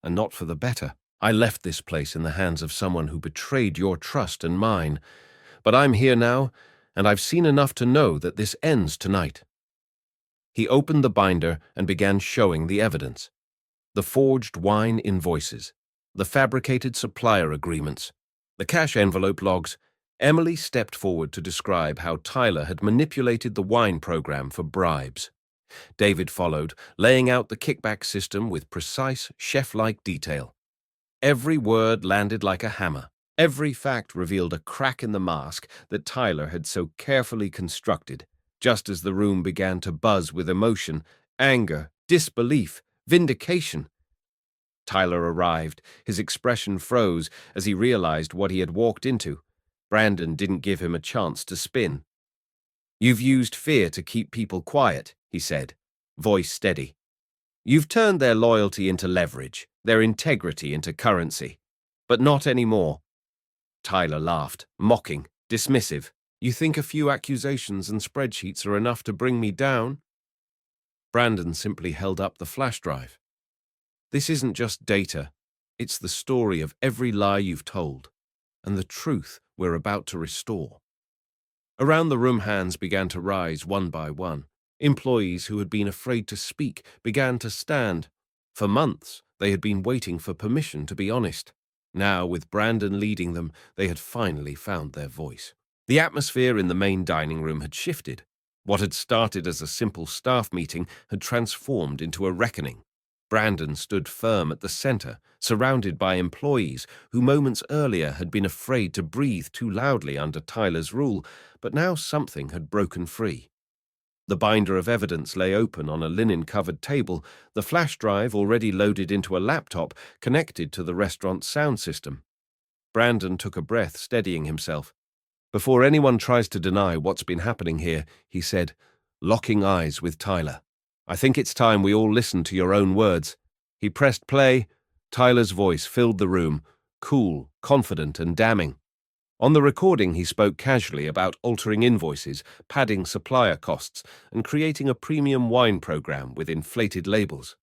A: and not for the better. I left this place in the hands of someone who betrayed your trust and mine. But I'm here now, and I've seen enough to know that this ends tonight. He opened the binder and began showing the evidence. The forged wine invoices, the fabricated supplier agreements, the cash envelope logs. Emily stepped forward to describe how Tyler had manipulated the wine program for bribes. David followed, laying out the kickback system with precise, chef-like detail. Every word landed like a hammer. Every fact revealed a crack in the mask that Tyler had so carefully constructed. Just as the room began to buzz with emotion, anger, disbelief, vindication, Tyler arrived. His expression froze as he realized what he had walked into. Brandon didn't give him a chance to spin. You've used fear to keep people quiet, he said, voice steady. You've turned their loyalty into leverage, their integrity into currency. But not anymore. Tyler laughed, mocking, dismissive. You think a few accusations and spreadsheets are enough to bring me down? Brandon simply held up the flash drive. This isn't just data. It's the story of every lie you've told, and the truth we're about to restore. Around the room, hands began to rise one by one. Employees who had been afraid to speak began to stand. For months, they had been waiting for permission to be honest. Now, with Brandon leading them, they had finally found their voice. The atmosphere in the main dining room had shifted. What had started as a simple staff meeting had transformed into a reckoning. Brandon stood firm at the center, surrounded by employees who moments earlier had been afraid to breathe too loudly under Tyler's rule, but now something had broken free. The binder of evidence lay open on a linen-covered table, the flash drive already loaded into a laptop connected to the restaurant's sound system. Brandon took a breath, steadying himself. Before anyone tries to deny what's been happening here, he said, locking eyes with Tyler. I think it's time we all listen to your own words. He pressed play. Tyler's voice filled the room, cool, confident, and damning. On the recording, he spoke casually about altering invoices, padding supplier costs, and creating a premium wine program with inflated labels.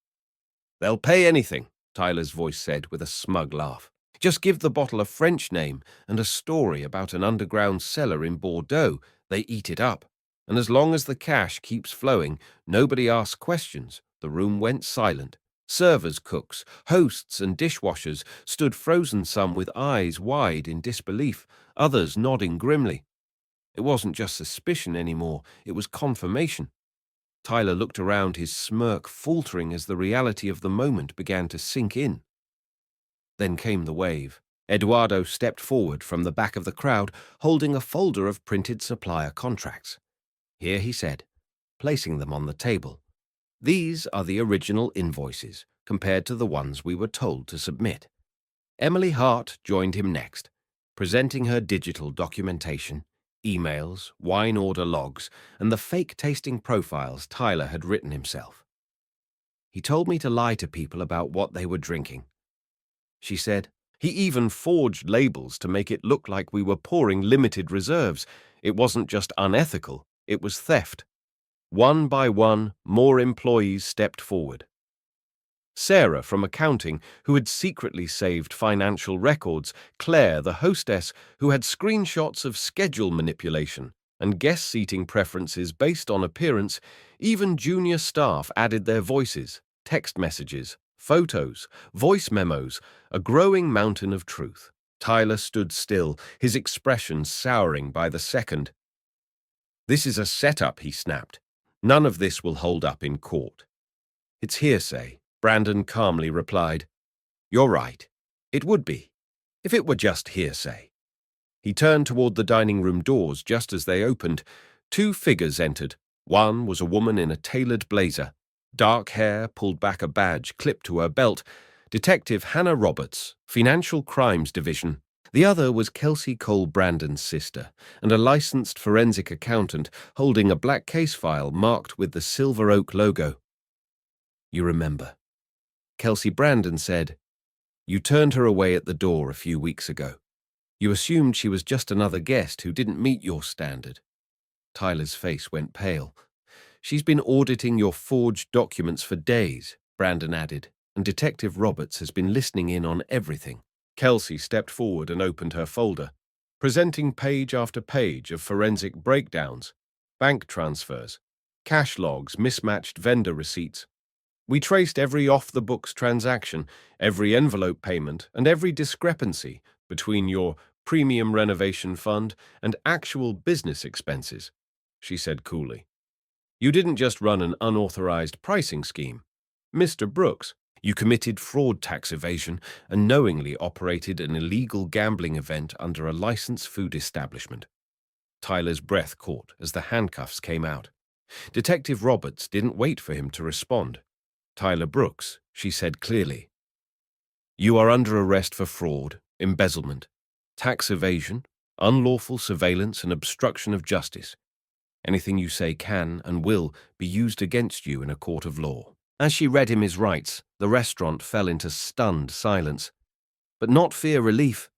A: They'll pay anything, Tyler's voice said with a smug laugh. Just give the bottle a French name and a story about an underground cellar in Bordeaux. They eat it up. And as long as the cash keeps flowing, nobody asks questions. The room went silent. Servers, cooks, hosts, and dishwashers stood frozen, some with eyes wide in disbelief, others nodding grimly. It wasn't just suspicion anymore, it was confirmation. Tyler looked around, his smirk faltering as the reality of the moment began to sink in. Then came the wave. Eduardo stepped forward from the back of the crowd, holding a folder of printed supplier contracts. Here, he said, placing them on the table. These are the original invoices, compared to the ones we were told to submit. Emily Hart joined him next, presenting her digital documentation, emails, wine order logs, and the fake-tasting profiles Tyler had written himself. He told me to lie to people about what they were drinking. She said, he even forged labels to make it look like we were pouring limited reserves. It wasn't just unethical, it was theft. One by one, more employees stepped forward. Sarah from accounting, who had secretly saved financial records, Claire, the hostess, who had screenshots of schedule manipulation and guest seating preferences based on appearance. Even junior staff added their voices, text messages, photos, voice memos, a growing mountain of truth. Tyler stood still, his expression souring by the second. This is a setup, he snapped. None of this will hold up in court. It's hearsay, Brandon calmly replied. You're right. It would be, if it were just hearsay. He turned toward the dining room doors just as they opened. Two figures entered. One was a woman in a tailored blazer. Dark hair pulled back, a badge clipped to her belt. Detective Hannah Roberts, Financial Crimes Division. The other was Kelsey Cole Brandon's sister, and a licensed forensic accountant holding a black case file marked with the Silver Oak logo. You remember. Kelsey Brandon said, you turned her away at the door a few weeks ago. You assumed she was just another guest who didn't meet your standard. Tyler's face went pale. She's been auditing your forged documents for days, Brandon added, and Detective Roberts has been listening in on everything. Kelsey stepped forward and opened her folder, presenting page after page of forensic breakdowns, bank transfers, cash logs, mismatched vendor receipts. We traced every off-the-books transaction, every envelope payment, and every discrepancy between your premium renovation fund and actual business expenses, she said coolly. You didn't just run an unauthorized pricing scheme. Mr. Brooks, you committed fraud, tax evasion, and knowingly operated an illegal gambling event under a licensed food establishment. Tyler's breath caught as the handcuffs came out. Detective Roberts didn't wait for him to respond. Tyler Brooks, she said clearly. You are under arrest for fraud, embezzlement, tax evasion, unlawful surveillance, and obstruction of justice. Anything you say can and will be used against you in a court of law. As she read him his rights, the restaurant fell into stunned silence. but not fear relief.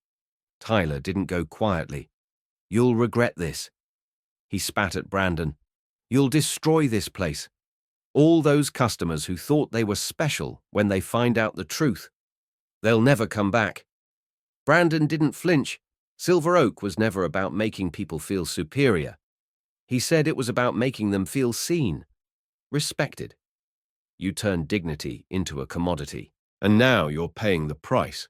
A: Tyler didn't go quietly. "You'll regret this." He spat at Brandon. "You'll destroy this place. All those customers who thought they were special when they find out the truth. They'll never come back." Brandon didn't flinch. Silver Oak was never about making people feel superior. He said it was about making them feel seen, respected. You turned dignity into a commodity, and now you're paying the price.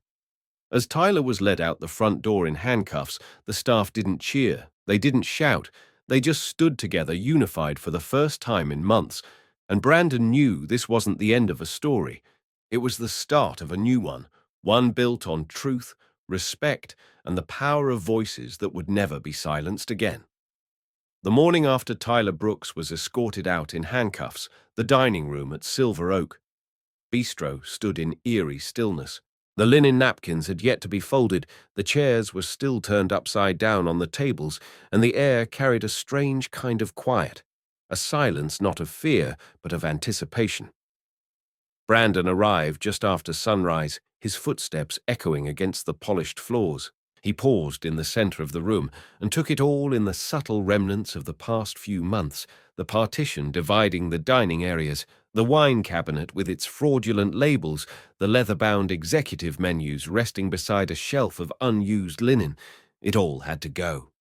A: As Tyler was led out the front door in handcuffs, the staff didn't cheer, they didn't shout, they just stood together unified for the first time in months, and Brandon knew this wasn't the end of a story. It was the start of a new one built on truth, respect, and the power of voices that would never be silenced again. The morning after Tyler Brooks was escorted out in handcuffs, the dining room at Silver Oak Bistro stood in eerie stillness. The linen napkins had yet to be folded, the chairs were still turned upside down on the tables, and the air carried a strange kind of quiet, a silence not of fear, but of anticipation. Brandon arrived just after sunrise, his footsteps echoing against the polished floors. He paused in the center of the room and took it all in the subtle remnants of the past few months, the partition dividing the dining areas, the wine cabinet with its fraudulent labels, the leather-bound executive menus resting beside a shelf of unused linen. It all had to go.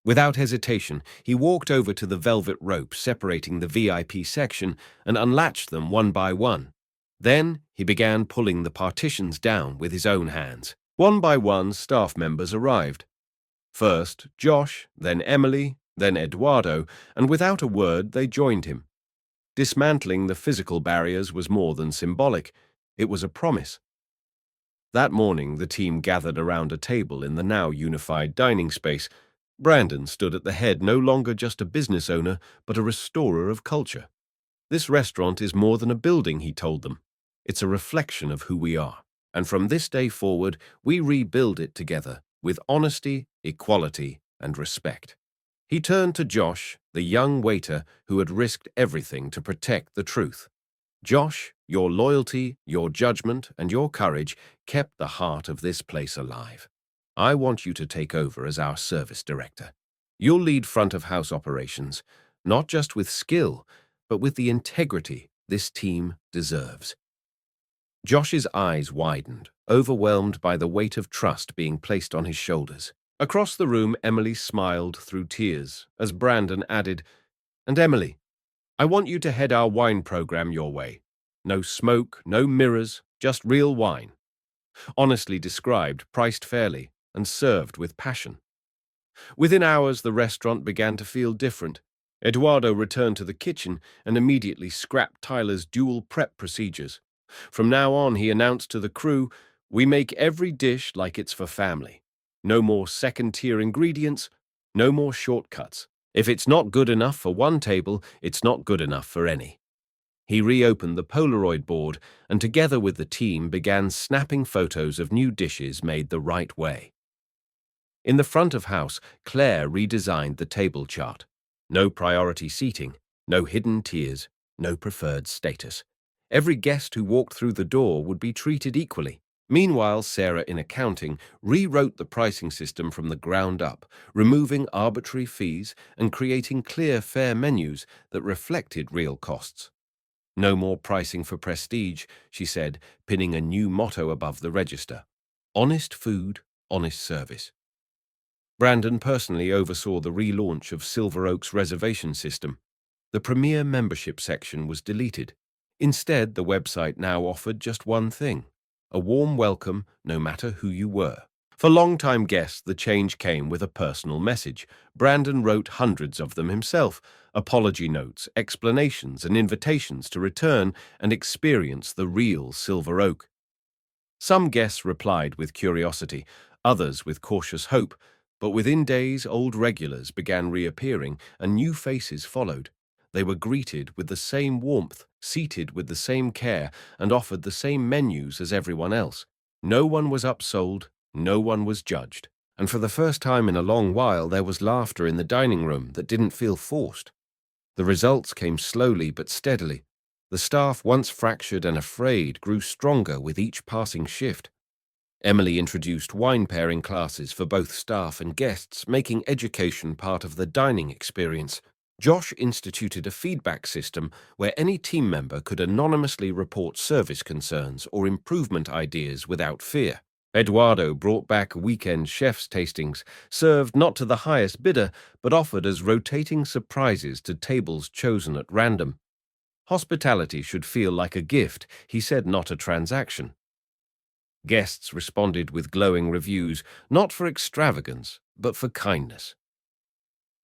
A: Without hesitation, he walked over to the velvet rope separating the VIP section and unlatched them one by one. Then he began pulling the partitions down with his own hands. One by one, staff members arrived. First Josh, then Emily, then Eduardo, and without a word they joined him. Dismantling the physical barriers was more than symbolic. It was a promise. That morning, the team gathered around a table in the now unified dining space. Brandon stood at the head, no longer just a business owner, but a restorer of culture. "This restaurant is more than a building," he told them. "It's a reflection of who we are. And from this day forward, we rebuild it together with honesty, equality, and respect." He turned to Josh, the young waiter who had risked everything to protect the truth. "Josh, your loyalty, your judgment, and your courage kept the heart of this place alive. I want you to take over as our service director. You'll lead front-of-house operations, not just with skill, but with the integrity this team deserves." Josh's eyes widened, overwhelmed by the weight of trust being placed on his shoulders. Across the room, Emily smiled through tears as Brandon added, "And Emily, I want you to head our wine program your way. No smoke, no mirrors, just real wine. Honestly described, priced fairly, and served with passion." Within hours, the restaurant began to feel different. Eduardo returned to the kitchen and immediately scrapped Tyler's dual prep procedures. From now on, he announced to the crew, "We make every dish like it's for family. No more second-tier ingredients, no more shortcuts. If it's not good enough for one table, it's not good enough for any." He reopened the Polaroid board and together with the team began snapping photos of new dishes made the right way. In the front of house, Claire redesigned the table chart. No priority seating, no hidden tiers, no preferred status. Every guest who walked through the door would be treated equally. Meanwhile, Sarah in accounting rewrote the pricing system from the ground up, removing arbitrary fees and creating clear, fair menus that reflected real costs. "No more pricing for prestige," she said, pinning a new motto above the register. "Honest food, honest service." Brandon personally oversaw the relaunch of Silver Oak's reservation system. The premier membership section was deleted. Instead, the website now offered just one thing: a warm welcome, no matter who you were. For long-time guests, the change came with a personal message. Brandon wrote hundreds of them himself, apology notes, explanations, and invitations to return and experience the real Silver Oak. Some guests replied with curiosity, others with cautious hope, but within days, old regulars began reappearing and new faces followed. They were greeted with the same warmth, seated with the same care, and offered the same menus as everyone else. No one was upsold, no one was judged. And for the first time in a long while, there was laughter in the dining room that didn't feel forced. The results came slowly but steadily. The staff, once fractured and afraid, grew stronger with each passing shift. Emily introduced wine pairing classes for both staff and guests, making education part of the dining experience. Josh instituted a feedback system where any team member could anonymously report service concerns or improvement ideas without fear. Eduardo brought back weekend chef's tastings, served not to the highest bidder, but offered as rotating surprises to tables chosen at random. Hospitality should feel like a gift, he said, not a transaction. Guests responded with glowing reviews, not for extravagance, but for kindness.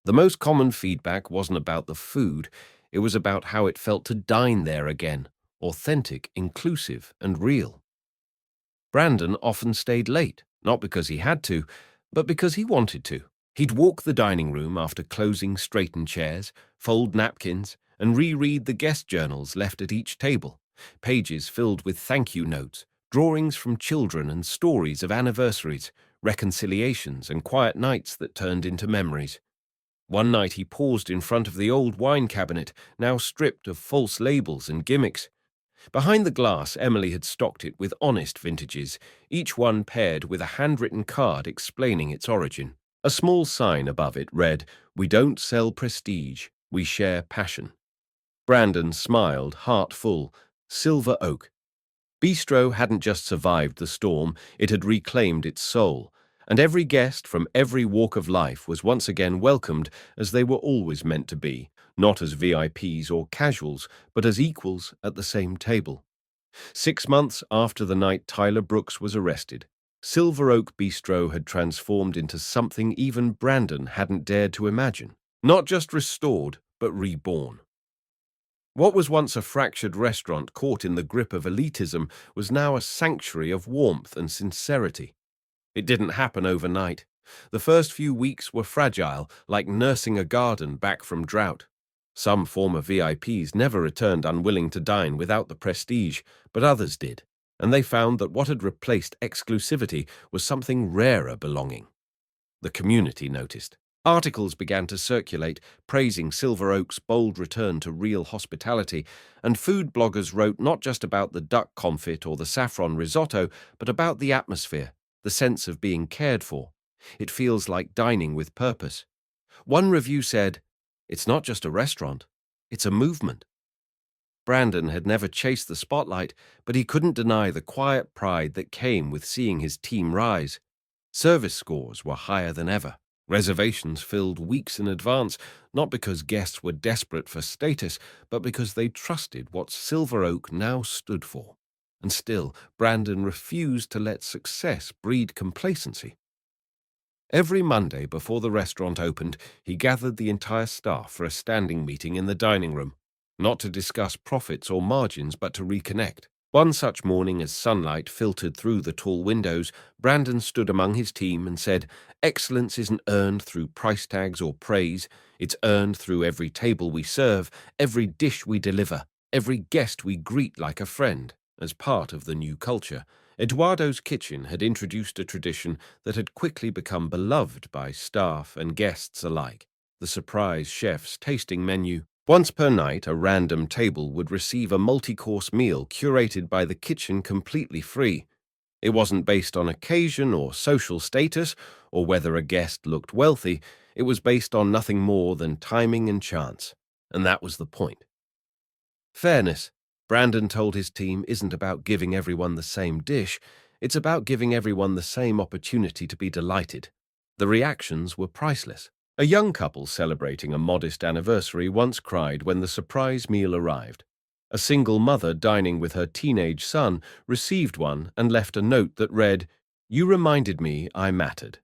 A: The most common feedback wasn't about the food, it was about how it felt to dine there again, authentic, inclusive, and real. Brandon often stayed late, not because he had to, but because he wanted to. He'd walk the dining room after closing straightened chairs, fold napkins, and reread the guest journals left at each table, pages filled with thank you notes, drawings from children and stories of anniversaries, reconciliations, and quiet nights that turned into memories. One night he paused in front of the old wine cabinet, now stripped of false labels and gimmicks. Behind the glass, Emily had stocked it with honest vintages, each one paired with a handwritten card explaining its origin. A small sign above it read, "We don't sell prestige, we share passion." Brandon smiled, heart full. Silver Oak Bistro hadn't just survived the storm, it had reclaimed its soul, and every guest from every walk of life was once again welcomed as they were always meant to be, not as VIPs or casuals, but as equals at the same table. 6 months after the night Tyler Brooks was arrested, Silver Oak Bistro had transformed into something even Brandon hadn't dared to imagine. Not just restored, but reborn. What was once a fractured restaurant caught in the grip of elitism was now a sanctuary of warmth and sincerity. It didn't happen overnight. The first few weeks were fragile, like nursing a garden back from drought. Some former VIPs never returned unwilling to dine without the prestige, but others did, and they found that what had replaced exclusivity was something rarer: belonging. The community noticed. Articles began to circulate, praising Silver Oak's bold return to real hospitality, and food bloggers wrote not just about the duck confit or the saffron risotto, but about the atmosphere, the sense of being cared for. It feels like dining with purpose. One review said, "It's not just a restaurant, it's a movement." Brandon had never chased the spotlight, but he couldn't deny the quiet pride that came with seeing his team rise. Service scores were higher than ever. Reservations filled weeks in advance, not because guests were desperate for status, but because they trusted what Silver Oak now stood for. And still, Brandon refused to let success breed complacency. Every Monday before the restaurant opened, he gathered the entire staff for a standing meeting in the dining room, not to discuss profits or margins, but to reconnect. One such morning, as sunlight filtered through the tall windows, Brandon stood among his team and said, "Excellence isn't earned through price tags or praise. It's earned through every table we serve, every dish we deliver, every guest we greet like a friend." As part of the new culture, Eduardo's Kitchen had introduced a tradition that had quickly become beloved by staff and guests alike: the surprise chef's tasting menu. Once per night, a random table would receive a multi-course meal curated by the kitchen completely free. It wasn't based on occasion or social status or whether a guest looked wealthy. It was based on nothing more than timing and chance. And that was the point. Fairness, Brandon told his team, isn't about giving everyone the same dish. It's about giving everyone the same opportunity to be delighted. The reactions were priceless. A young couple celebrating a modest anniversary once cried when the surprise meal arrived. A single mother dining with her teenage son received one and left a note that read, "You reminded me I mattered."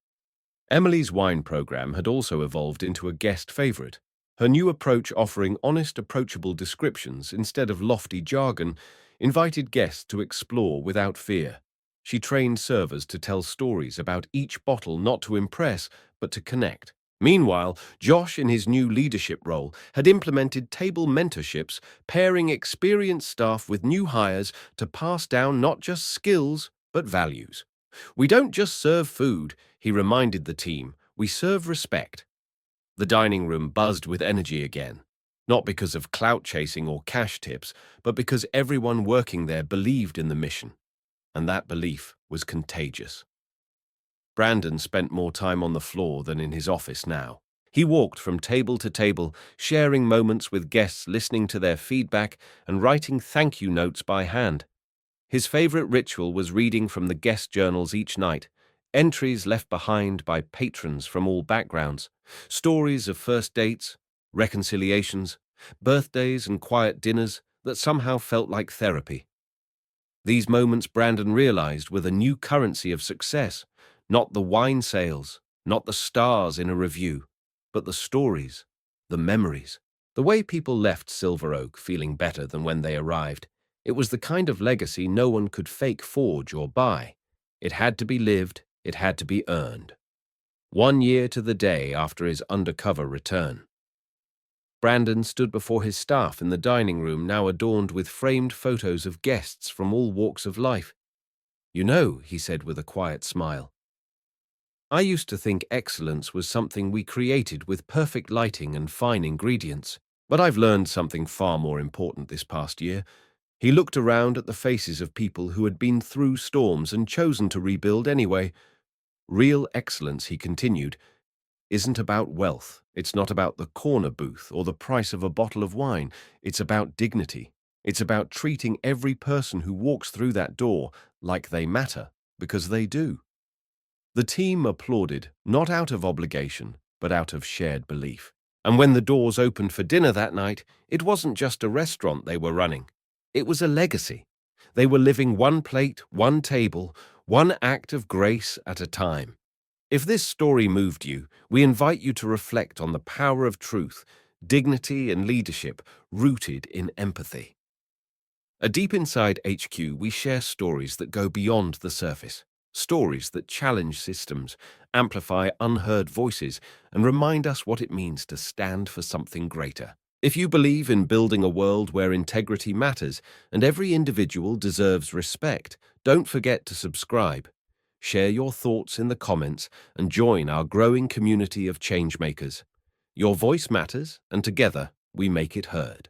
A: Emily's wine program had also evolved into a guest favorite. Her new approach, offering honest, approachable descriptions instead of lofty jargon, invited guests to explore without fear. She trained servers to tell stories about each bottle, not to impress, but to connect. Meanwhile, Josh, in his new leadership role, had implemented table mentorships, pairing experienced staff with new hires to pass down not just skills, but values. "We don't just serve food," he reminded the team, "we serve respect." The dining room buzzed with energy again, not because of clout chasing or cash tips, but because everyone working there believed in the mission. and that belief was contagious. Brandon spent more time on the floor than in his office now. He walked from table to table, sharing moments with guests, listening to their feedback, and writing thank you notes by hand. His favorite ritual was reading from the guest journals each night, entries left behind by patrons from all backgrounds, stories of first dates, reconciliations, birthdays, and quiet dinners that somehow felt like therapy. These moments, Brandon realized, were the new currency of success, not the wine sales, not the stars in a review, but the stories, the memories. The way people left Silver Oak feeling better than when they arrived, it was the kind of legacy no one could fake, forge, or buy. It had to be lived, it had to be earned. 1 year to the day after his undercover return, Brandon stood before his staff in the dining room, now adorned with framed photos of guests from all walks of life. "You know," he said with a quiet smile, "I used to think excellence was something we created with perfect lighting and fine ingredients. But I've learned something far more important this past year." He looked around at the faces of people who had been through storms and chosen to rebuild anyway. "Real excellence," he continued, "isn't about wealth. It's not about the corner booth or the price of a bottle of wine. It's about dignity. It's about treating every person who walks through that door like they matter, because they do." The team applauded, not out of obligation, but out of shared belief. And when the doors opened for dinner that night, it wasn't just a restaurant they were running. It was a legacy. They were living one plate, one table, one act of grace at a time. If this story moved you, we invite you to reflect on the power of truth, dignity, and leadership rooted in empathy. At Deep Inside HQ, we share stories that go beyond the surface, stories that challenge systems, amplify unheard voices, and remind us what it means to stand for something greater. If you believe in building a world where integrity matters and every individual deserves respect, don't forget to subscribe. Share your thoughts in the comments and join our growing community of changemakers. Your voice matters, and together we make it heard.